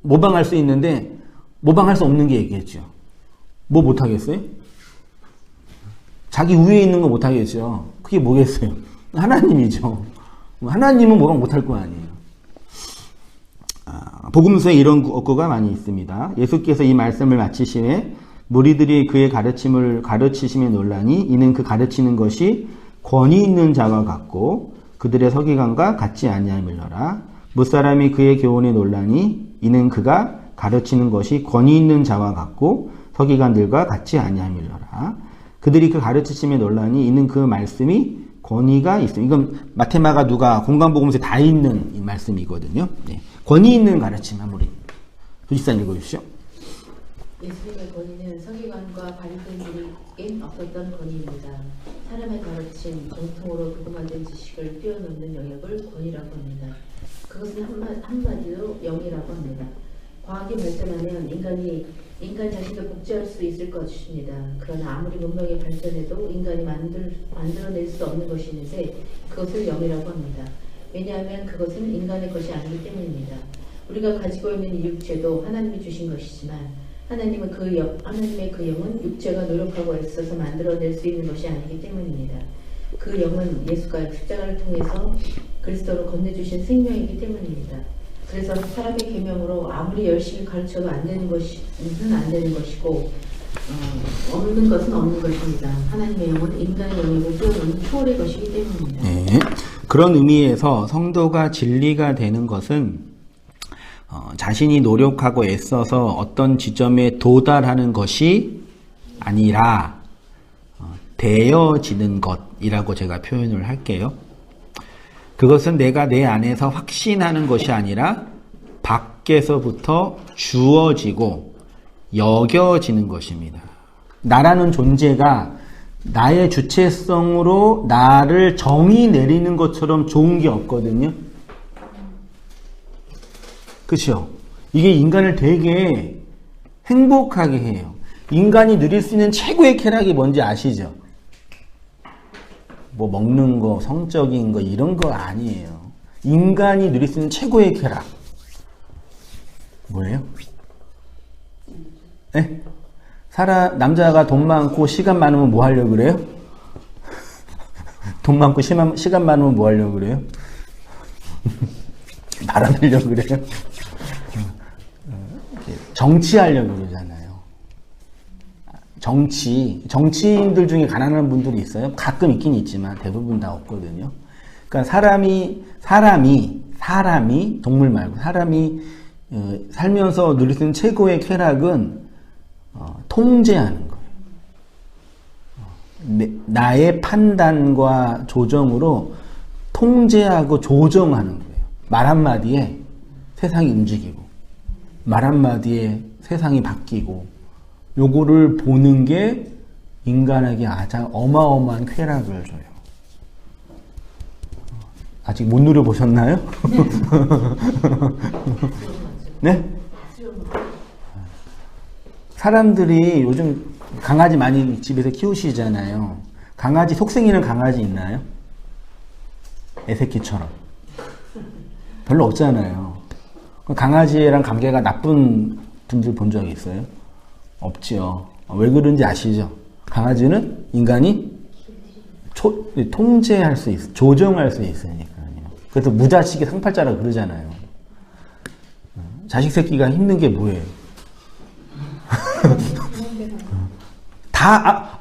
모방할 수 있는데, 모방할 수 없는 게 얘기했죠. 뭐 못하겠어요? 자기 위에 있는 거 못하겠죠. 그게 뭐겠어요? 하나님이죠. 하나님은 모방 못할 거 아니에요. 복음서에 이런 어구가 많이 있습니다. 예수께서 이 말씀을 마치심에 무리들이 그의 가르침을 가르치심에 놀라니 이는 그 가르치는 것이 권위 있는 자와 같고 그들의 서기관과 같지 아니함이러라. 무사람이 그의 교훈에 놀라니 이는 그가 가르치는 것이 권위 있는 자와 같고 서기관들과 같이 아니함이러라. 그들이 그 가르치심에 놀라니 이는 그 말씀이 권위가 있습니다. 이건 마테마가 누가 공간복음서에 다 있는 이 말씀이거든요. 네. 권위 있는 가르침 아무리. 도지사님 읽어주시죠. 예수님의 권위는 서기관과 바리새인들에겐 없었던 권위입니다. 사람의 가르침, 정통으로 도구만된 지식을 뛰어넘는 영역을 권위라고 합니다. 그것은 한마디로 영이라고 합니다. 과학이 발전하면 인간 자신을 복제할 수 있을 것입니다. 그러나 아무리 문명이 발전해도 인간이 만들어낼 수 없는 것이 있는데 그것을 영이라고 합니다. 왜냐하면 그것은 인간의 것이 아니기 때문입니다. 우리가 가지고 있는 이 육체도 하나님이 주신 것이지만 하나님의 그 영은 육체가 노력하고 애써서 만들어낼 수 있는 것이 아니기 때문입니다. 그 영은 예수가 십자가를 통해서 그리스도로 건네주신 생명이기 때문입니다. 그래서 사람의 계명으로 아무리 열심히 가르쳐도 안 되는 것은 안 되는 것이고 없는 것은 없는 것입니다. 하나님의 영은 인간의 영역을 뛰어넘는 초월의 것이기 때문입니다. 네. 그런 의미에서 성도가 진리가 되는 것은 자신이 노력하고 애써서 어떤 지점에 도달하는 것이 아니라 되어지는 것이라고 제가 표현을 할게요. 그것은 내가 내 안에서 확신하는 것이 아니라 밖에서부터 주어지고 여겨지는 것입니다. 나라는 존재가 나의 주체성으로 나를 정의 내리는 것처럼 좋은 게 없거든요. 그렇죠? 이게 인간을 되게 행복하게 해요. 인간이 누릴 수 있는 최고의 쾌락이 뭔지 아시죠? 뭐 먹는 거, 성적인 거 이런 거 아니에요. 인간이 누릴 수 있는 최고의 쾌락 뭐예요? 네? 남자가 돈 많고 시간 많으면 뭐 하려고 그래요? 돈 많고 시간 많으면 뭐 하려고 그래요? 말 안 하려고 그래요? 정치하려고 그러잖아요. 정치인들 중에 가난한 분들이 있어요. 가끔 있긴 있지만 대부분 다 없거든요. 그러니까 사람이 동물 말고 사람이 살면서 누릴 수 있는 최고의 쾌락은 통제하는 거예요. 나의 판단과 조정으로 통제하고 조정하는 거예요. 말 한마디에 세상이 움직이고 말 한마디에 세상이 바뀌고 요거를 보는 게 인간에게 가장 어마어마한 쾌락을 줘요. 아직 못 누려보셨나요? 네? 사람들이 요즘 강아지 많이 집에서 키우시잖아요. 강아지, 속생이는 강아지 있나요? 애새끼처럼. 별로 없잖아요. 강아지랑 관계가 나쁜 분들 본 적 있어요? 없지요. 왜 그런지 아시죠? 강아지는 인간이 통제할 수 있어, 조정할 수 있으니까요. 그래서 무자식이 상팔자라 그러잖아요. 자식 새끼가 힘든 게 뭐예요?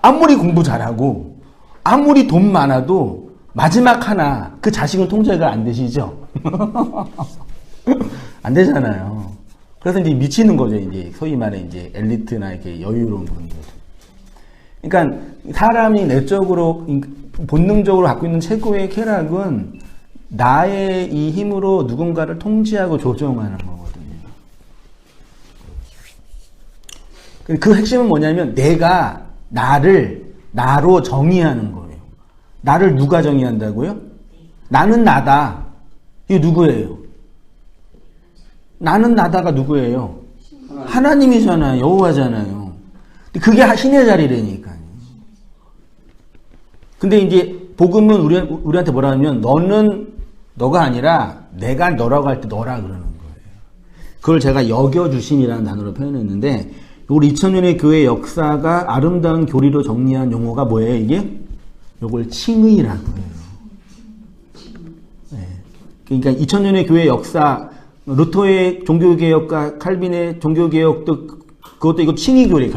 아무리 공부 잘하고 아무리 돈 많아도 마지막 하나 그 자식은 통제가 안 되시죠? 안 되잖아요. 그래서 이제 미치는 거죠. 이제 소위 말해 이제 엘리트나 이렇게 여유로운 분들. 그러니까 사람이 내적으로 본능적으로 갖고 있는 최고의 쾌락은 나의 이 힘으로 누군가를 통제하고 조정하는 거거든요. 그 핵심은 뭐냐면 내가 나로 정의하는 거예요. 나를 누가 정의한다고요? 나는 나다. 이게 누구예요? 나는 나다가 누구예요? 하나님이잖아요. 여호와잖아요. 그게 신의 자리라니까요. 근데 이제 복음은 우리한테 뭐라 하면 너가 아니라 내가 너라고 할 때 너라 그러는 거예요. 그걸 제가 여겨주심이라는 단어로 표현했는데 우리 2000년의 교회 역사가 아름다운 교리로 정리한 용어가 뭐예요? 이게? 요걸 칭의라고 해요. 네. 그러니까 2000년의 교회 역사, 루터의 종교개혁과 칼빈의 종교개혁도 그것도 이거 칭의교리예요.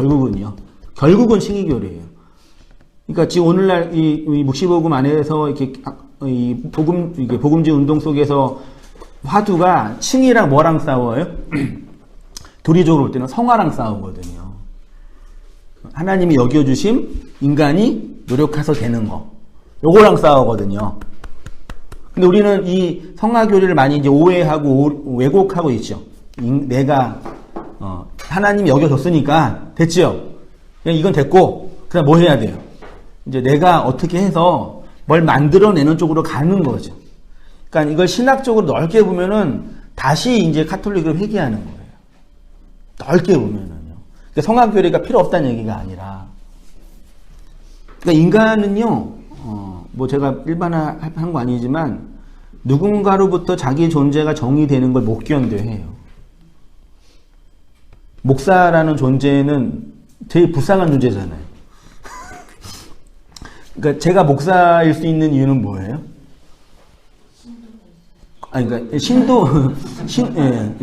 결국은 칭의교리예요. 그러니까 지금 오늘날 이 묵시복음 안에서 이렇게 복음지 운동 속에서 화두가 칭의랑 뭐랑 싸워요? 교리적으로 볼 때는 성화랑 싸우거든요. 하나님이 여겨주심, 인간이 노력해서 되는 거. 요거랑 싸우거든요. 근데 우리는 이 성화 교리를 많이 이제 오해하고 왜곡하고 있죠. 내가, 하나님이 여겨줬으니까 됐죠? 그냥 이건 됐고, 그다음 뭐 해야 돼요? 이제 내가 어떻게 해서 뭘 만들어내는 쪽으로 가는 거죠. 그러니까 이걸 신학적으로 넓게 보면은 다시 이제 카톨릭을 회귀하는 거예요. 넓게 보면은요. 그러니까 성화교리가 필요 없다는 얘기가 아니라. 그러니까 인간은요, 뭐 제가 일반화한 거 아니지만 누군가로부터 자기 존재가 정의되는 걸 못 견뎌해요. 목사라는 존재는 제일 불쌍한 존재잖아요. 그러니까 제가 목사일 수 있는 이유는 뭐예요? 아니, 그러니까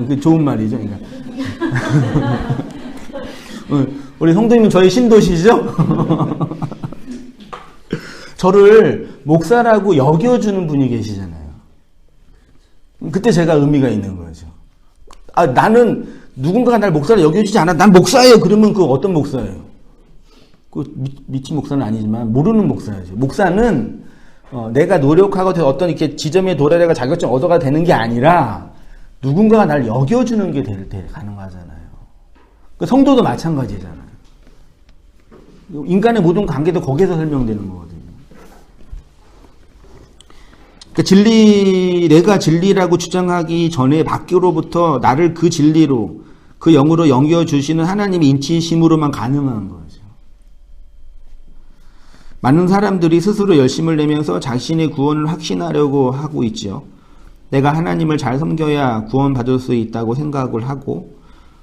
그 좋은 말이죠. 그러니까. 우리 성도님은 저희 신도시죠? 저를 목사라고 여겨주는 분이 계시잖아요. 그때 제가 의미가 있는 거죠. 나는 누군가가 날 목사로 여겨주지 않아. 난 목사예요. 그러면 그 어떤 목사예요? 그 미친 목사는 아니지만 모르는 목사죠. 목사는 내가 노력하고 어떤 이렇게 지점에 도달해가 자격증 얻어가 되는 게 아니라 누군가가 날 여겨주는 게 가능하잖아요. 그 성도도 마찬가지잖아요. 인간의 모든 관계도 거기에서 설명되는 거거든요. 그러니까 내가 진리라고 주장하기 전에 밖으로부터 나를 그 진리로, 그 영으로 여겨주시는 하나님의 인치심으로만 가능한 거죠. 많은 사람들이 스스로 열심을 내면서 자신의 구원을 확신하려고 하고 있죠. 내가 하나님을 잘 섬겨야 구원받을 수 있다고 생각을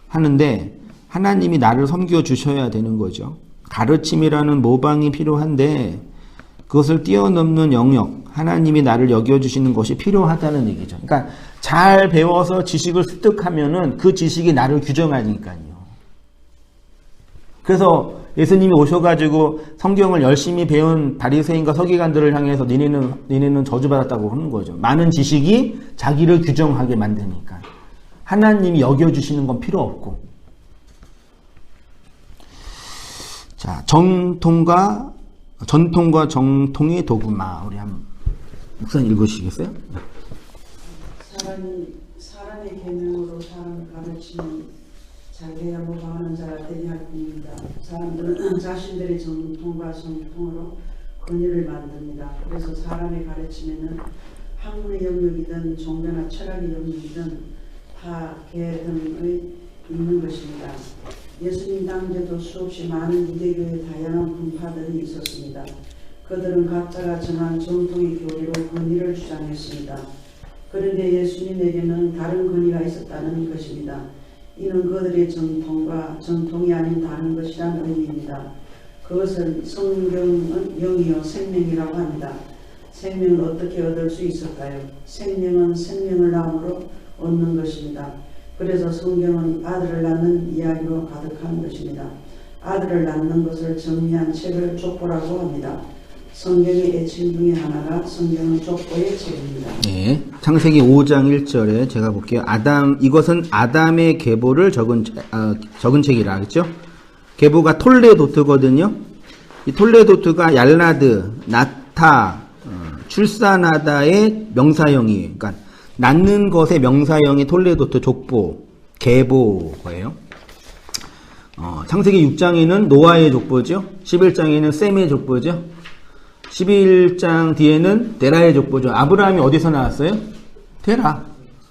하는데 하나님이 나를 섬겨주셔야 되는 거죠. 가르침이라는 모방이 필요한데 그것을 뛰어넘는 영역, 하나님이 나를 여겨주시는 것이 필요하다는 얘기죠. 그러니까 잘 배워서 지식을 습득하면은 그 지식이 나를 규정하니까요. 그래서 예수님이 오셔가지고 성경을 열심히 배운 바리새인과 서기관들을 향해서 니네는 저주받았다고 하는 거죠. 많은 지식이 자기를 규정하게 만드니까. 하나님이 여겨주시는 건 필요 없고. 자, 전통과 정통의 도구마. 우리 한번 목사님 읽으시겠어요? 사람의 계명으로 사람을 가르치는 자기야 모방하는 자가 되게 할 뿐입니다. 사람들은 자신들의 정통과 정통으로 권위를 만듭니다. 그래서 사람의 가르침에는 학문의 영역이든 종교나 철학의 영역이든 다 계등의 있는 것입니다. 예수님 당대도 수없이 많은 유대교의 다양한 분파들이 있었습니다. 그들은 각자가 정한 정통의 교리로 권위를 주장했습니다. 그런데 예수님에게는 다른 권위가 있었다는 것입니다. 이는 그들의 정통과 정통이 아닌 다른 것이란 의미입니다. 그것은 성경은 영이요 생명이라고 합니다. 생명을 어떻게 얻을 수 있을까요? 생명은 생명을 낳음으로 얻는 것입니다. 그래서 성경은 아들을 낳는 이야기로 가득한 것입니다. 아들을 낳는 것을 정리한 책을 족보라고 합니다. 성경의 애칭 중에 하나가 성경은 족보의 책입니다. 네, 창세기 5장 1절에 제가 볼게요. 이것은 아담의 계보를 적은 책이라 그랬죠? 계보가 톨레도트거든요. 이 톨레도트가 얄라드, 나타, 출산하다의 명사형이에요. 그러니까 낳는 것의 명사형이 톨레도트 족보, 계보예요. 창세기 6장에는 노아의 족보죠. 11장에는 셈의 족보죠. 11장 뒤에는 데라의 족보죠. 아브라함이 어디서 나왔어요?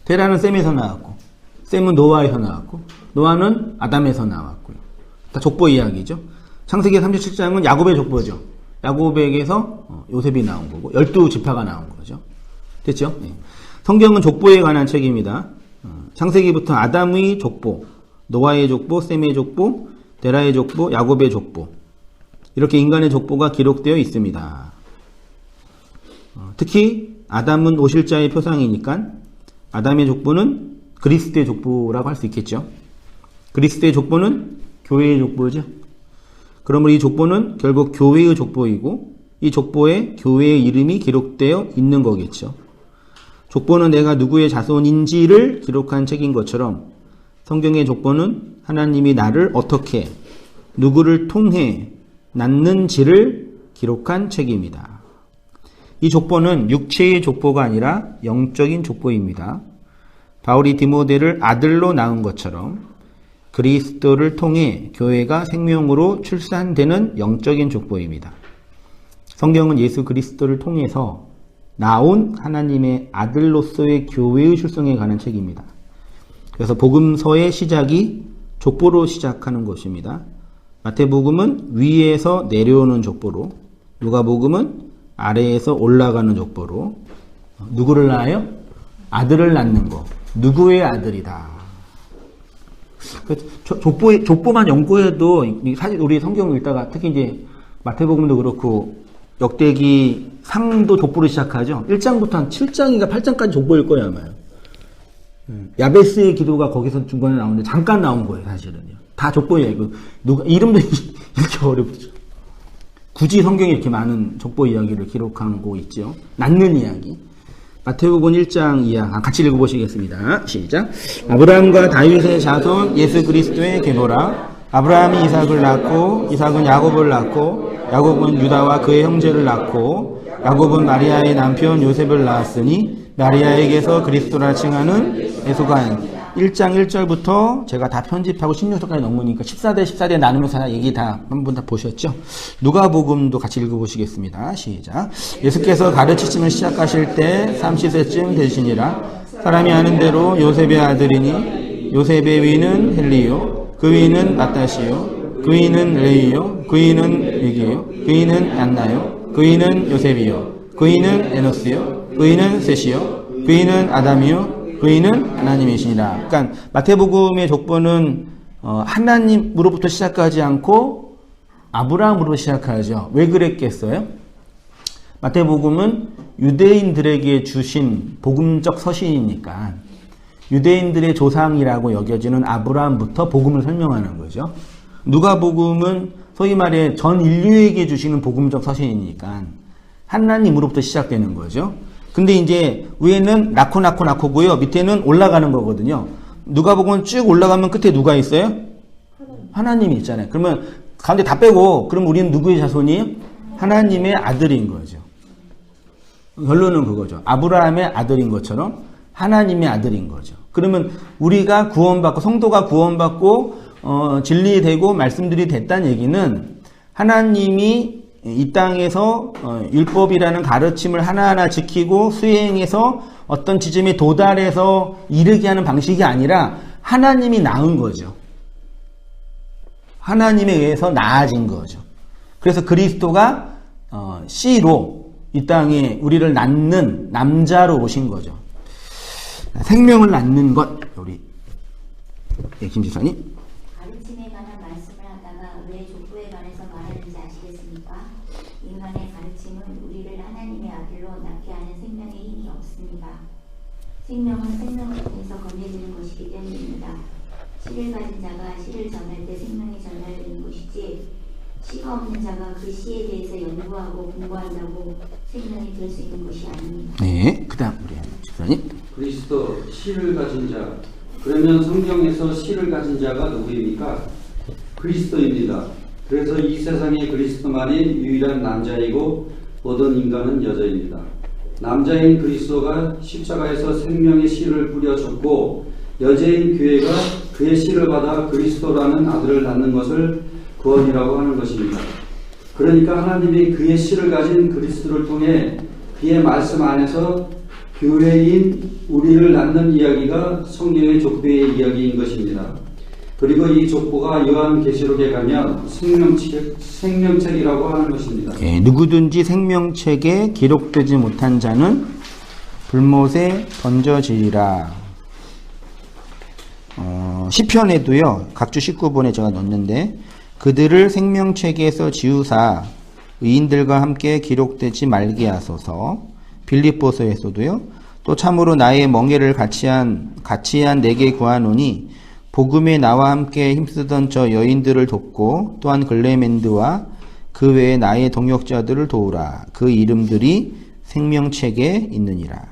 데라는 셈에서 나왔고, 셈은 노아에서 나왔고, 노아는 아담에서 나왔고요. 다 족보 이야기죠. 창세기 37장은 야곱의 족보죠. 야곱에게서 요셉이 나온 거고, 12지파가 나온 거죠. 됐죠? 네. 성경은 족보에 관한 책입니다. 창세기부터 아담의 족보, 노아의 족보, 셈의 족보, 데라의 족보, 야곱의 족보, 이렇게 인간의 족보가 기록되어 있습니다. 특히 아담은 오실자의 표상이니까 아담의 족보는 그리스도의 족보라고 할 수 있겠죠. 그리스도의 족보는 교회의 족보죠. 그러므로 이 족보는 결국 교회의 족보이고 이 족보에 교회의 이름이 기록되어 있는 거겠죠. 족보는 내가 누구의 자손인지를 기록한 책인 것처럼 성경의 족보는 하나님이 나를 어떻게 누구를 통해 낳는지를 기록한 책입니다. 이 족보는 육체의 족보가 아니라 영적인 족보입니다. 바울이 디모데를 아들로 낳은 것처럼 그리스도를 통해 교회가 생명으로 출산되는 영적인 족보입니다. 성경은 예수 그리스도를 통해서 나온 하나님의 아들로서의 교회의 출생에 관한 책입니다. 그래서 복음서의 시작이 족보로 시작하는 것입니다. 마태복음은 위에서 내려오는 족보로, 누가복음은 아래에서 올라가는 족보로. 누구를 낳아요? 아들을 낳는 거. 누구의 아들이다. 족보만 연구해도 사실 우리 성경 읽다가 특히 이제 마태복음도 그렇고 역대기 상도 족보로 시작하죠. 1장부터 한 7장인가 8장까지 족보일 거예요 아마요. 야베스의 기도가 거기서 중간에 나오는데 잠깐 나온 거예요 사실은요. 다 족보예요. 누가 이름도 이렇게 어렵죠. 굳이 성경에 이렇게 많은 족보 이야기를 기록하고 있죠. 낳는 이야기. 마태복음 1장 이하 같이 읽어보시겠습니다. 시작. 아브라함과 다윗의 자손 예수 그리스도의 계보라. 아브라함이 이삭을 낳고 이삭은 야곱을 낳고 야곱은 유다와 그의 형제를 낳고 야곱은 마리아의 남편 요셉을 낳았으니 마리아에게서 그리스도라 칭하는 예수가 1장 1절부터 제가 다 편집하고 16절까지 넘으니까 14대 나누면서 얘기 다 한 번 다 보셨죠? 누가복음도 같이 읽어보시겠습니다. 시작. 예수께서 가르치심을 시작하실 때 30세쯤 되시니라. 사람이 아는 대로 요셉의 아들이니 요셉의 위는 헬리요 그 위는 마따시요 그 위는 레이요 그 위는 레기요 그 위는 얀나요 그 위는 요셉이요 그 위는 에노스요 그 위는 셋이요 그 위는 아담이요 그 위는 하나님이시니라. 그러니까 마태복음의 족보는 하나님으로부터 시작하지 않고 아브라함으로 시작하죠. 왜 그랬겠어요? 마태복음은 유대인들에게 주신 복음적 서신이니까 유대인들의 조상이라고 여겨지는 아브라함부터 복음을 설명하는 거죠. 누가복음은 소위 말해 전 인류에게 주시는 복음적 서신이니까 하나님으로부터 시작되는 거죠. 근데 이제 위에는 낳고고요. 밑에는 올라가는 거거든요. 누가복음은 쭉 올라가면 끝에 누가 있어요? 하나님이 있잖아요. 그러면 가운데 다 빼고 그럼 우리는 누구의 자손이에요? 하나님의 아들인 거죠. 결론은 그거죠. 아브라함의 아들인 것처럼 하나님의 아들인 거죠. 그러면 우리가 구원받고 성도가 구원받고 진리되고 말씀들이 됐다는 얘기는 하나님이 이 땅에서 율법이라는 가르침을 하나하나 지키고 수행해서 어떤 지점에 도달해서 이르게 하는 방식이 아니라 하나님이 낳은 거죠. 하나님에 의해서 나아진 거죠. 그래서 그리스도가 씨로 이 땅에 우리를 낳는 남자로 오신 거죠. 생명을 낳는 것. 우리 김지선이. 가르침에 관한 말씀을 하다가 왜 족보에 관해서 말하는지 아시겠습니까? 인간의 가르침은 우리를 하나님의 아들로 낳게 하는 생명의 힘이 없습니다. 생명은 생명을 통해서 건네지는 것이기 때문입니다. 씨를 가진 자가 씨를 전할 때 생명이 전달되는 것이지 씨가 없는 자가 그 씨에 대해서 연구하고 공부한다고 생명이 될 수 있는 것이 아닙니다. 네, 그 다음 우리 집사님. 그리스도 씨를 가진 자. 그러면 성경에서 씨를 가진 자가 누구입니까? 그리스도입니다. 그래서 이 세상에 그리스도만이 유일한 남자이고 모든 인간은 여자입니다. 남자인 그리스도가 십자가에서 생명의 씨를 뿌려줬고 여자인 교회가 그의 씨를 받아 그리스도라는 아들을 낳는 것을 구원이라고 하는 것입니다. 그러니까 하나님이 그의 씨를 가진 그리스도를 통해 그의 말씀 안에서 교회인 우리를 낳는 이야기가 성경의 족보의 이야기인 것입니다. 그리고 이 족보가 요한계시록에 가면 생명책이라고 하는 것입니다. 예, 누구든지 생명책에 기록되지 못한 자는 불못에 던져지리라. 시편에도요, 각주 19번에 제가 넣었는데, 그들을 생명책에서 지우사 의인들과 함께 기록되지 말게 하소서. 빌립보서에서도요, 또 참으로 나의 멍에를 같이한 내게 구하노니 복음에 나와 함께 힘쓰던 저 여인들을 돕고 또한 글레멘드와 그 외에 나의 동역자들을 도우라. 그 이름들이 생명책에 있느니라.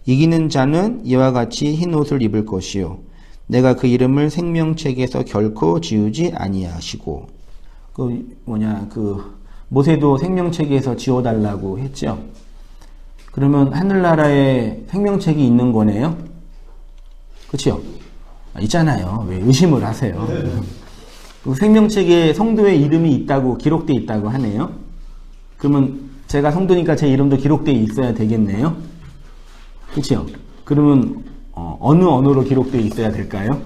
이기는 자는 이와 같이 흰 옷을 입을 것이요 내가 그 이름을 생명책에서 결코 지우지 아니하시고. 모세도 생명책에서 지워달라고 했죠. 그러면 하늘나라에 생명책이 있는 거네요? 그렇죠? 있잖아요. 왜 의심을 하세요? 생명책에 성도의 이름이 있다고 기록되어 있다고 하네요. 그러면 제가 성도니까 제 이름도 기록되어 있어야 되겠네요. 그렇죠? 그러면 어느 언어로 기록되어 있어야 될까요?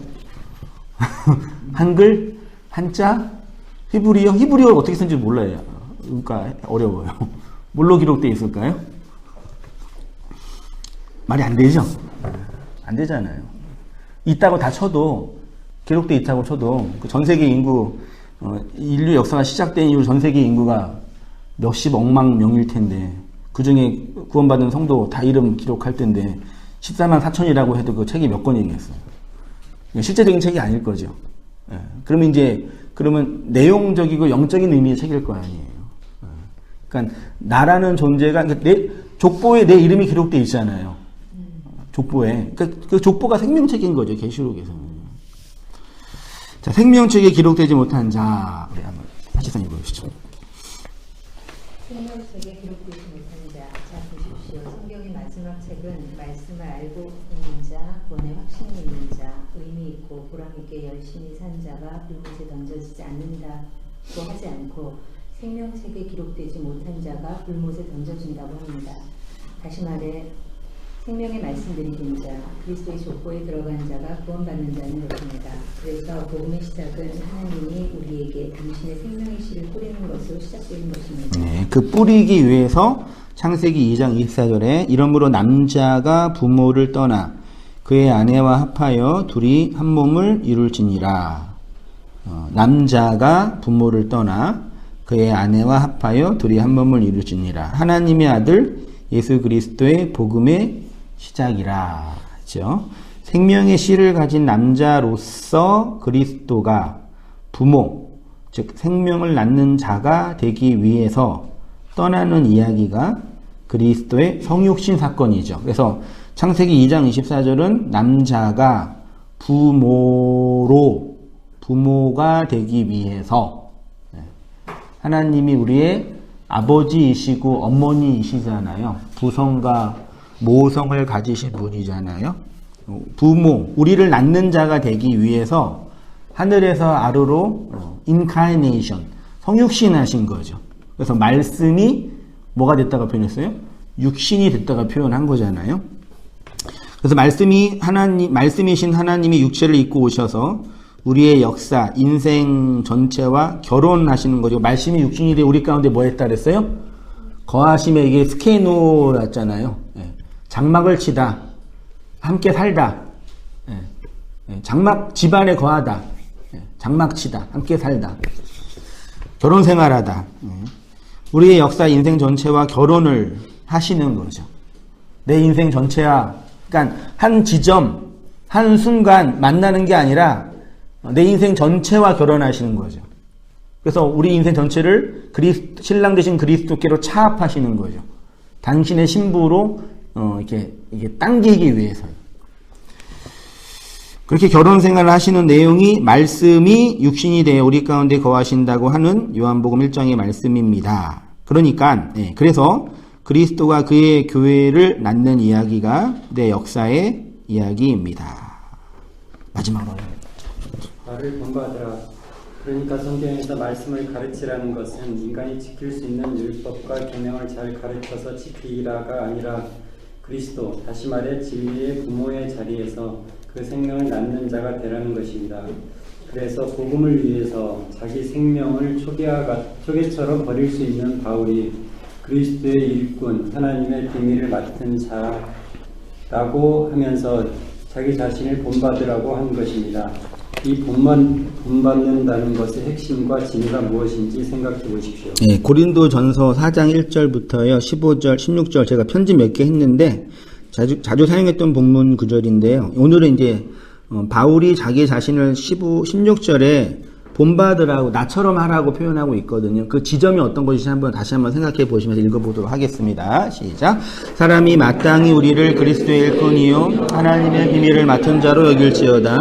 한글? 한자? 히브리어? 히브리어를 어떻게 쓰는지 몰라요. 그러니까 어려워요. 뭘로 기록되어 있을까요? 말이 안 되죠? 안 되잖아요. 있다고 다 쳐도, 기록되어 있다고 쳐도, 전 세계 인구, 인류 역사가 시작된 이후 전 세계 인구가 몇십억만 명일 텐데, 그 중에 구원받은 성도 다 이름 기록할 텐데, 14만 4천이라고 해도 그 책이 몇 권이겠어요. 실제적인 책이 아닐 거죠. 예. 그러면 내용적이고 영적인 의미의 책일 거 아니에요. 예. 그러니까, 나라는 존재가, 족보에 내 이름이 기록되어 있잖아요. 족보에. 그 족보가 생명책인 거죠, 계시록에서는. 자, 생명책에 기록되지 못한 자, 우리 한번 하시선 읽어보시죠. 생명책에 기록되지 못한 자, 자 보십시오. 성경의 마지막 책은 말씀을 알고 있는 자, 구원의 확신이 있는 자, 의미 있고 보람 있게 열심히 산 자가 불못에 던져지지 않는다고 하지 않고 생명책에 기록되지 못한 자가 불못에 던져진다고 합니다. 다시 말해 생명의 말씀들이 된 자, 그리스도의 족보에 들어간 자가 구원받는 자는 것입니다. 그래서 복음의 시작은 하나님이 우리에게 당신의 생명의 씨를 뿌리는 것으로 시작되는 것입니다. 네, 그 뿌리기 위해서 창세기 2장 24절에 이러므로 남자가 부모를 떠나 그의 아내와 합하여 둘이 한 몸을 이룰지니라. 남자가 부모를 떠나 그의 아내와 합하여 둘이 한 몸을 이룰지니라. 하나님의 아들 예수 그리스도의 복음의 시작이라. 그렇죠? 생명의 씨를 가진 남자로서 그리스도가 부모, 즉 생명을 낳는 자가 되기 위해서 떠나는 이야기가 그리스도의 성육신 사건이죠. 그래서 창세기 2장 24절은 남자가 부모가 되기 위해서, 하나님이 우리의 아버지이시고 어머니이시잖아요. 부성과 모성을 가지신 분이잖아요. 부모, 우리를 낳는 자가 되기 위해서 하늘에서 아래로 인카이네이션, 성육신 하신 거죠. 그래서 말씀이 뭐가 됐다가 표현했어요? 육신이 됐다가 표현한 거잖아요. 그래서 말씀이신 하나님이 육체를 입고 오셔서 우리의 역사, 인생 전체와 결혼하시는 거죠. 말씀이 육신이 돼 우리 가운데 뭐 했다 그랬어요? 거하심에 이게 스케노였잖아요. 장막을 치다, 함께 살다, 장막 집안에 거하다, 장막 치다, 함께 살다, 결혼 생활하다. 우리의 역사, 인생 전체와 결혼을 하시는 거죠. 내 인생 전체와, 그러니까 한 지점, 한 순간 만나는 게 아니라 내 인생 전체와 결혼하시는 거죠. 그래서 우리 인생 전체를 신랑 되신 그리스도께로 차압하시는 거죠. 당신의 신부로 이렇게 당기기 위해서요. 그렇게 결혼 생활을 하시는 내용이 말씀이 육신이 되어 우리 가운데 거하신다고 하는 요한복음 1장의 말씀입니다. 그러니까 그래서 그리스도가 그의 교회를 낳는 이야기가 내 역사의 이야기입니다. 마지막으로 나를 본받으라. 그러니까 성경에서 말씀을 가르치라는 것은 인간이 지킬 수 있는 율법과 계명을 잘 가르쳐서 지키라가 아니라 그리스도, 다시 말해 진리의 부모의 자리에서 그 생명을 낳는 자가 되라는 것입니다. 그래서 복음을 위해서 자기 생명을 초계처럼 버릴 수 있는 바울이 그리스도의 일꾼, 하나님의 비밀을 맡은 자라고 하면서 자기 자신을 본받으라고 한 것입니다. 이 본받는다는 것의 핵심과 진리가 무엇인지 생각해 보십시오. 네, 고린도전서 4장 1절부터요 15절, 16절 제가 편집 몇 개 했는데 자주 사용했던 본문 구절인데요. 오늘은 이제 바울이 자기 자신을 16절에 본받으라고, 나처럼 하라고 표현하고 있거든요. 그 지점이 어떤 것인지 다시 한번 생각해 보시면서 읽어보도록 하겠습니다. 시작. 사람이 마땅히 우리를 그리스도의 일꾼이요 하나님의 비밀을 맡은 자로 여길지어다.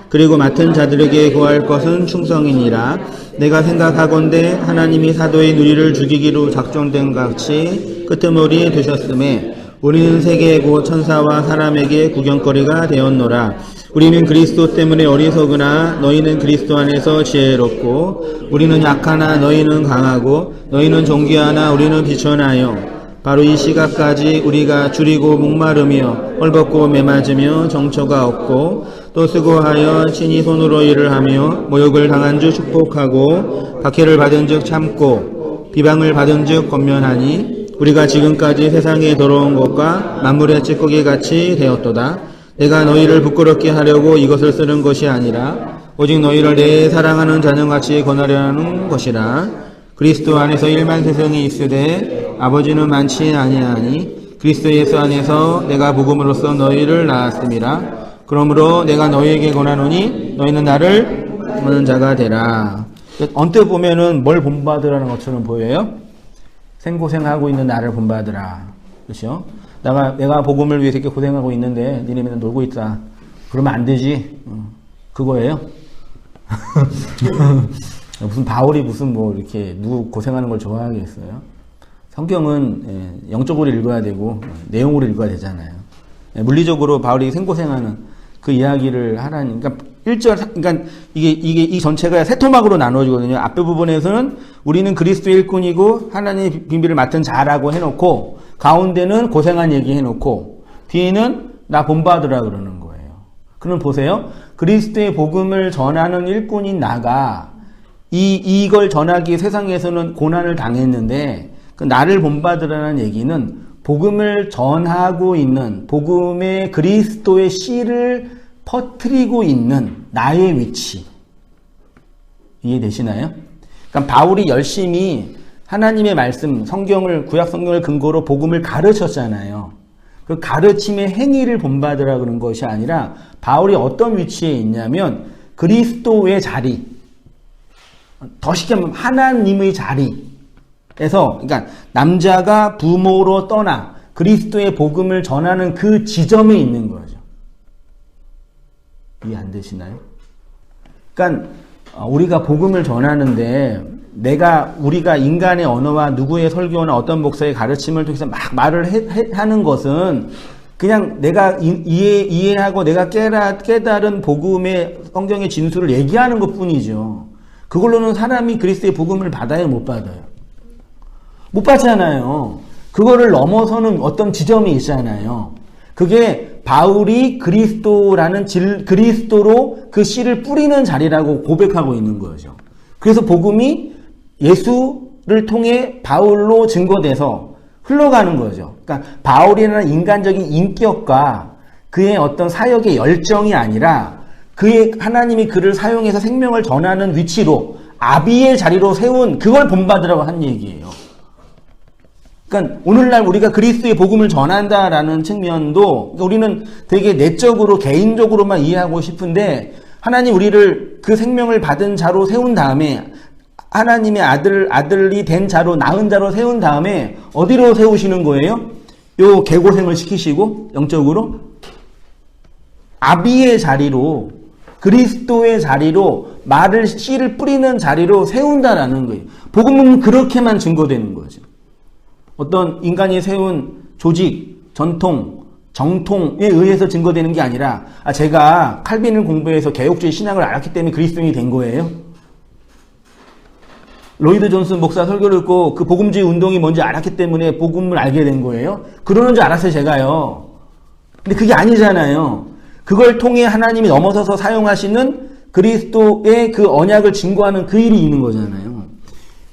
그리고 맡은 자들에게 구할 것은 충성이니라. 내가 생각하건대 하나님이 사도의 누리를 죽이기로 작정된 같이 끄트머리에 두셨음에 우리는 세계 곧 천사와 사람에게 구경거리가 되었노라. 우리는 그리스도 때문에 어리석으나 너희는 그리스도 안에서 지혜롭고, 우리는 약하나 너희는 강하고, 너희는 존귀하나 우리는 비천하여 바로 이 시각까지 우리가 줄이고 목마르며 헐벗고 매맞으며 정처가 없고 또 수고하여 친히 손으로 일을 하며 모욕을 당한 즉 축복하고 박해를 받은 즉 참고 비방을 받은 즉 권면하니 우리가 지금까지 세상에 더러운 것과 만물의 찌꺼기 같이 되었도다. 내가 너희를 부끄럽게 하려고 이것을 쓰는 것이 아니라 오직 너희를 내 사랑하는 자녀같이 권하려는 것이라. 그리스도 안에서 1만 세상이 있으되 아버지는 많지 아니하니 그리스도 예수 안에서 내가 복음으로써 너희를 낳았음이라. 그러므로 내가 너희에게 권하노니 너희는 나를 본받는 자가 되라. 언뜻 보면은 뭘 본받으라는 것처럼 보여요? 생고생하고 있는 나를 본받으라. 그렇죠? 내가 복음을 위해서 이렇게 고생하고 있는데 니네 맨날 놀고 있다. 그러면 안 되지. 그거예요? 무슨 바울이 무슨 뭐 이렇게 누구 고생하는 걸 좋아하겠어요? 성경은 영적으로 읽어야 되고 내용으로 읽어야 되잖아요. 물리적으로 바울이 생고생하는 그 이야기를 하라니. 그러니까 1절, 그러니까 이게 이 전체가 세 토막으로 나눠지거든요. 앞에 부분에서는 우리는 그리스도의 일꾼이고 하나님의 비밀을 맡은 자라고 해놓고, 가운데는 고생한 얘기 해놓고, 뒤에는 나 본받으라 그러는 거예요. 그럼 보세요. 그리스도의 복음을 전하는 일꾼인 나가 이걸 전하기 위해 세상에서는 고난을 당했는데, 그 나를 본받으라는 얘기는 복음을 전하고 있는, 복음의 그리스도의 씨를 퍼뜨리고 있는 나의 위치. 이해되시나요? 그러니까 바울이 열심히 하나님의 말씀, 성경을, 구약 성경을 근거로 복음을 가르쳤잖아요. 그 가르침의 행위를 본받으라 그런 것이 아니라 바울이 어떤 위치에 있냐면 그리스도의 자리, 더 쉽게 하면 하나님의 자리에서, 그러니까 남자가 부모로 떠나 그리스도의 복음을 전하는 그 지점에 있는 거죠. 이해 안 되시나요? 그러니까 우리가 복음을 전하는데 우리가 인간의 언어와 누구의 설교나 어떤 목사의 가르침을 통해서 막 말을 하는 것은 그냥 내가 이해하고 내가 깨달은 복음의 성경의 진술을 얘기하는 것 뿐이죠. 그걸로는 사람이 그리스도의 복음을 받아요, 못 받아요? 못 받잖아요. 그거를 넘어서는 어떤 지점이 있잖아요. 그게 바울이 그리스도로 그 씨를 뿌리는 자리라고 고백하고 있는 거죠. 그래서 복음이 예수를 통해 바울로 증거돼서 흘러가는 거죠. 그러니까 바울이라는 인간적인 인격과 그의 어떤 사역의 열정이 아니라 하나님이 그를 사용해서 생명을 전하는 위치로 아비의 자리로 세운 그걸 본받으라고 한 얘기예요. 그러니까 오늘날 우리가 그리스도의 복음을 전한다라는 측면도 우리는 되게 내적으로 개인적으로만 이해하고 싶은데 하나님 우리를 그 생명을 받은 자로 세운 다음에 하나님의 아들이 된 자로 낳은 자로 세운 다음에 어디로 세우시는 거예요? 요 개고생을 시키시고 영적으로 아비의 자리로 그리스도의 자리로 씨를 뿌리는 자리로 세운다라는 거예요. 복음은 그렇게만 증거되는 거죠. 어떤 인간이 세운 조직, 전통, 정통에 의해서 증거되는 게 아니라 제가 칼빈을 공부해서 개혁주의 신앙을 알았기 때문에 그리스도인이 된 거예요. 로이드 존슨 목사 설교를 읽고 그 복음주의 운동이 뭔지 알았기 때문에 복음을 알게 된 거예요. 그러는 줄 알았어요, 제가요. 근데 그게 아니잖아요. 그걸 통해 하나님이 넘어서서 사용하시는 그리스도의 그 언약을 증거하는 그 일이 있는 거잖아요.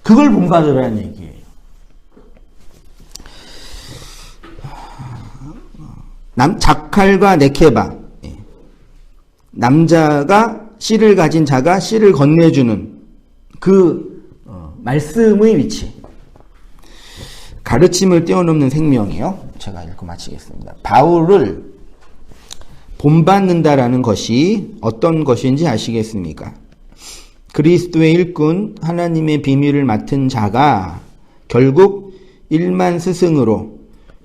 그걸 본받으라는 얘기예요. 자칼과 네케바, 남자가 씨를 가진 자가 씨를 건네주는 그 말씀의 위치, 가르침을 뛰어넘는 생명이요. 제가 읽고 마치겠습니다. 바울을 본받는다라는 것이 어떤 것인지 아시겠습니까? 그리스도의 일꾼, 하나님의 비밀을 맡은 자가 결국 1만 스승으로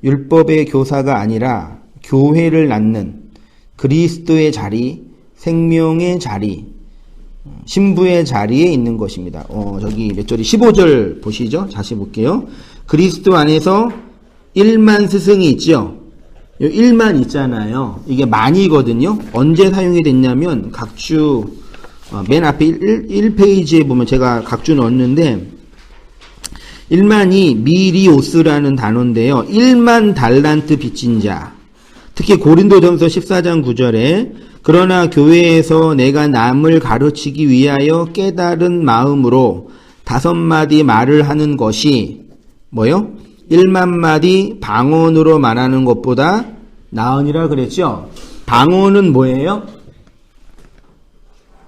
율법의 교사가 아니라 교회를 낳는 그리스도의 자리, 생명의 자리, 신부의 자리에 있는 것입니다. 저기 몇 절이 15절 보시죠. 다시 볼게요. 그리스도 안에서 1만 스승이 있죠. 1만 있잖아요. 이게 만이거든요. 언제 사용이 됐냐면 각주 맨 앞에 1페이지에 보면 제가 각주 넣었는데 1만이 미리오스라는 단어인데요. 1만 달란트 빚진 자. 특히 고린도전서 14장 9절에 그러나 교회에서 내가 남을 가르치기 위하여 깨달은 마음으로 5마디 말을 하는 것이 뭐요? 1만 마디 방언으로 말하는 것보다 나으니라 그랬죠? 방언은 뭐예요?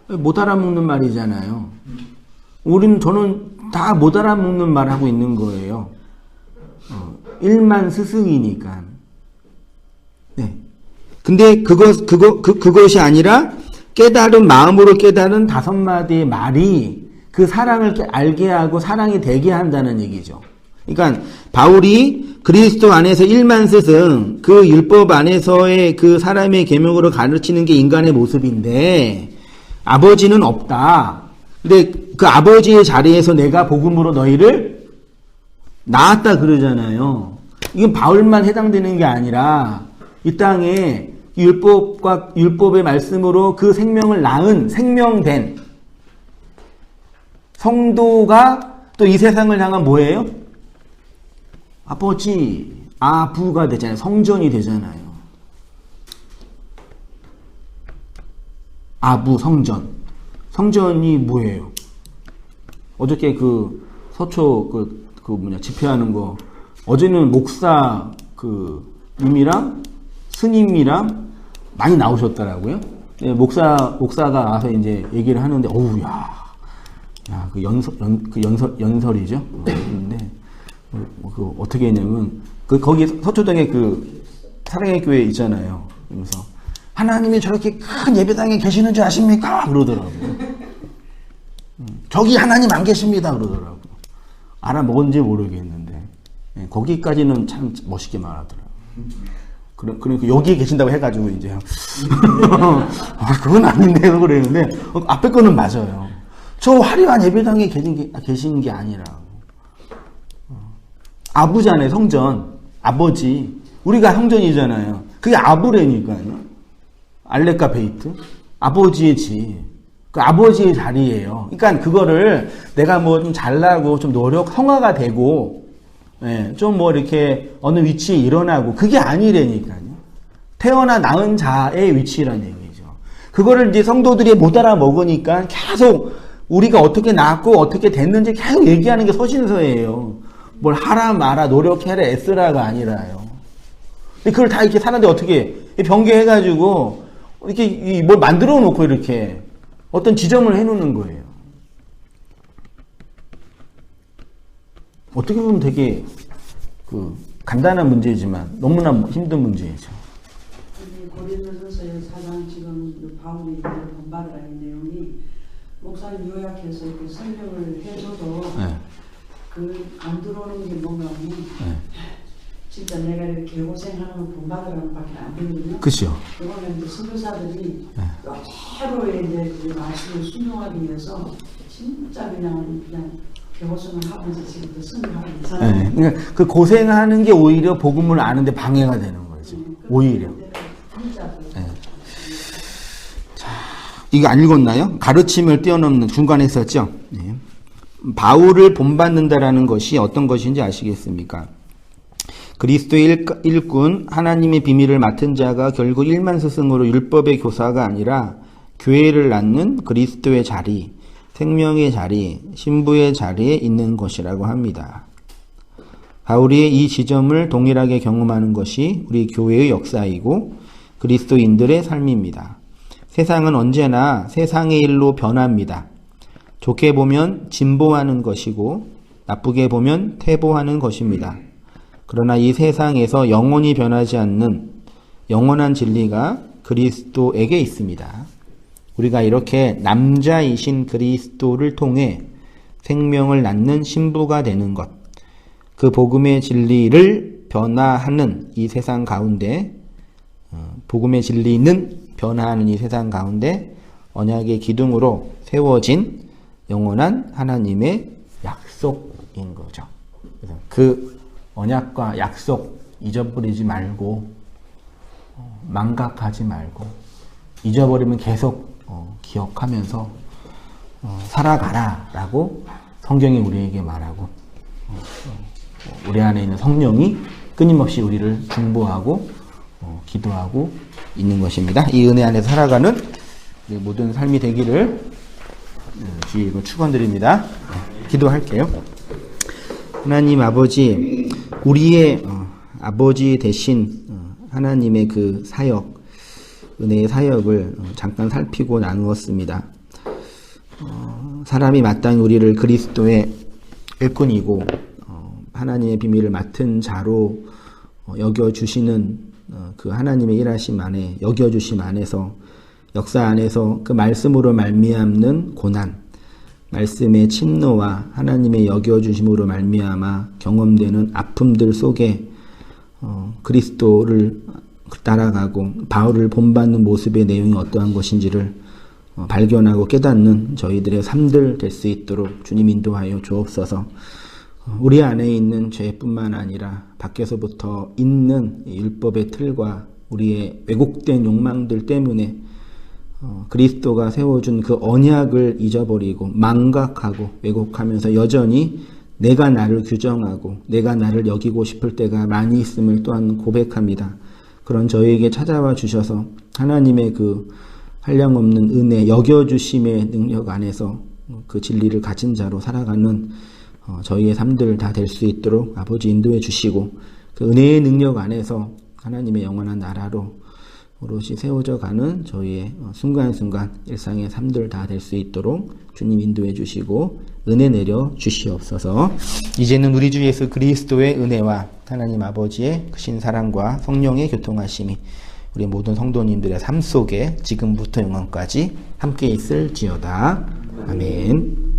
못 알아먹는 말이잖아요. 저는 다 못 알아먹는 말 하고 있는 거예요. 1만 스승이니까. 네. 근데 그것이 아니라 깨달은 마음으로 깨달은 5마디의 말이 그 사랑을 알게 하고 사랑이 되게 한다는 얘기죠. 그러니까 바울이 그리스도 안에서 1만 스승, 그 율법 안에서의 그 사람의 계명으로 가르치는 게 인간의 모습인데 아버지는 없다. 근데 그 아버지의 자리에서 내가 복음으로 너희를 낳았다 그러잖아요. 이건 바울만 해당되는 게 아니라 이 땅에 율법의 말씀으로 그 생명을 낳은 생명된 성도가 또 이 세상을 향한 뭐예요? 아버지, 아부가 되잖아요. 성전이 되잖아요. 아부, 성전. 성전이 뭐예요? 어저께 그 서초 집회하는 거, 어제는 목사 님이랑 스님이랑 많이 나오셨더라고요. 네, 목사가 와서 이제 얘기를 하는데, 연설이죠. 근데 어떻게 했냐면 거기 서초동에 사랑의 교회 있잖아요. 그래서 하나님이 저렇게 큰 예배당에 계시는 줄 아십니까? 그러더라고요. 저기 하나님 안 계십니다 그러더라고. 알아먹었는지 모르겠는데 거기까지는 참 멋있게 말하더라고. 그러니까 여기에 계신다고 해가지고 이제 그건 아닌데요 그랬는데 앞에 거는 맞아요. 저 화려한 예배당에 계신 게 아니라고. 아부잖아요. 성전 아버지. 우리가 성전이잖아요. 그게 아부래니까요. 알레카 베이트 아버지의 집. 그 아버지의 자리예요. 그러니까 그거를 내가 뭐 좀 잘나고 좀 성화가 되고 좀 뭐 이렇게 어느 위치에 일어나고 그게 아니라니까요. 태어나 낳은 자의 위치라는 얘기죠. 그거를 이제 성도들이 못 알아먹으니까 계속 우리가 어떻게 낳았고 어떻게 됐는지 계속 얘기하는 게 서신서예요. 뭘 하라 마라 노력해라 애쓰라가 아니라요. 근데 그걸 다 이렇게 사람들이 어떻게 변개해가지고 이렇게 뭘 만들어 놓고 이렇게 어떤 지점을 해놓는 거예요. 어떻게 보면 되게 간단한 문제지만 너무나 힘든 문제죠. 고린도전서의 4장 지금 바울이 본받으라는 내용이 목사님 요약해서 이렇게 설명을 해줘도 안 들어오는 게 뭐냐면 진짜 내가 이렇게 개고생하는 건 본받으라는 밖에 안 되거든요. 그렇죠. 그거는 이제 선교사들이 하루에 이제 그 말씀을 순종하기 위해서 진짜 그냥 개고생을 하면서 지금도 선교하고 있잖아요. 그러니까 그 고생하는 게 오히려 복음을 아는데 방해가 되는 거죠. 오히려. 자, 이거 안 읽었나요? 가르침을 뛰어넘는 중간에 있었죠. 바울을 본받는다라는 것이 어떤 것인지 아시겠습니까? 그리스도의 일꾼 하나님의 비밀을 맡은 자가 결국 1만 스승으로 율법의 교사가 아니라 교회를 낳는 그리스도의 자리, 생명의 자리, 신부의 자리에 있는 것이라고 합니다. 바울이 이 지점을 동일하게 경험하는 것이 우리 교회의 역사이고 그리스도인들의 삶입니다. 세상은 언제나 세상의 일로 변합니다. 좋게 보면 진보하는 것이고 나쁘게 보면 퇴보하는 것입니다. 그러나 이 세상에서 영원히 변하지 않는 영원한 진리가 그리스도에게 있습니다. 우리가 이렇게 남자이신 그리스도를 통해 생명을 낳는 신부가 되는 것, 그 복음의 진리를 변화하는 이 세상 가운데, 복음의 진리는 변화하는 이 세상 가운데 언약의 기둥으로 세워진 영원한 하나님의 약속인 거죠. 그래서 그 언약과 약속 잊어버리지 말고 망각하지 말고 잊어버리면 계속 기억하면서 살아가라 라고 성경이 우리에게 말하고 우리 안에 있는 성령이 끊임없이 우리를 중보하고 기도하고 있는 것입니다. 이 은혜 안에 살아가는 모든 삶이 되기를 주의로 축원드립니다. 기도할게요. 하나님 아버지, 우리의 아버지 되신 하나님의 그 사역, 은혜의 사역을 잠깐 살피고 나누었습니다. 사람이 마땅히 우리를 그리스도의 일꾼이고 하나님의 비밀을 맡은 자로 여겨주시는 그 하나님의 일하심 안에, 여겨주심 안에서, 역사 안에서 그 말씀으로 말미암는 고난, 말씀의 침노와 하나님의 여겨주심으로 말미암아 경험되는 아픔들 속에 그리스도를 따라가고 바울을 본받는 모습의 내용이 어떠한 것인지를 발견하고 깨닫는 저희들의 삶들 될 수 있도록 주님 인도하여 주옵소서. 우리 안에 있는 죄뿐만 아니라 밖에서부터 있는 율법의 틀과 우리의 왜곡된 욕망들 때문에 그리스도가 세워준 그 언약을 잊어버리고 망각하고 왜곡하면서 여전히 내가 나를 규정하고 내가 나를 여기고 싶을 때가 많이 있음을 또한 고백합니다. 그런 저희에게 찾아와 주셔서 하나님의 그 한량없는 은혜, 여겨주심의 능력 안에서 그 진리를 가진 자로 살아가는 저희의 삶들 다 될 수 있도록 아버지 인도해 주시고 그 은혜의 능력 안에서 하나님의 영원한 나라로 오롯이 세워져 가는 저희의 순간순간 일상의 삶들 다 될 수 있도록 주님 인도해 주시고 은혜 내려 주시옵소서. 이제는 우리 주 예수 그리스도의 은혜와 하나님 아버지의 크신 사랑과 성령의 교통하심이 우리 모든 성도님들의 삶 속에 지금부터 영원까지 함께 있을지어다. 아멘.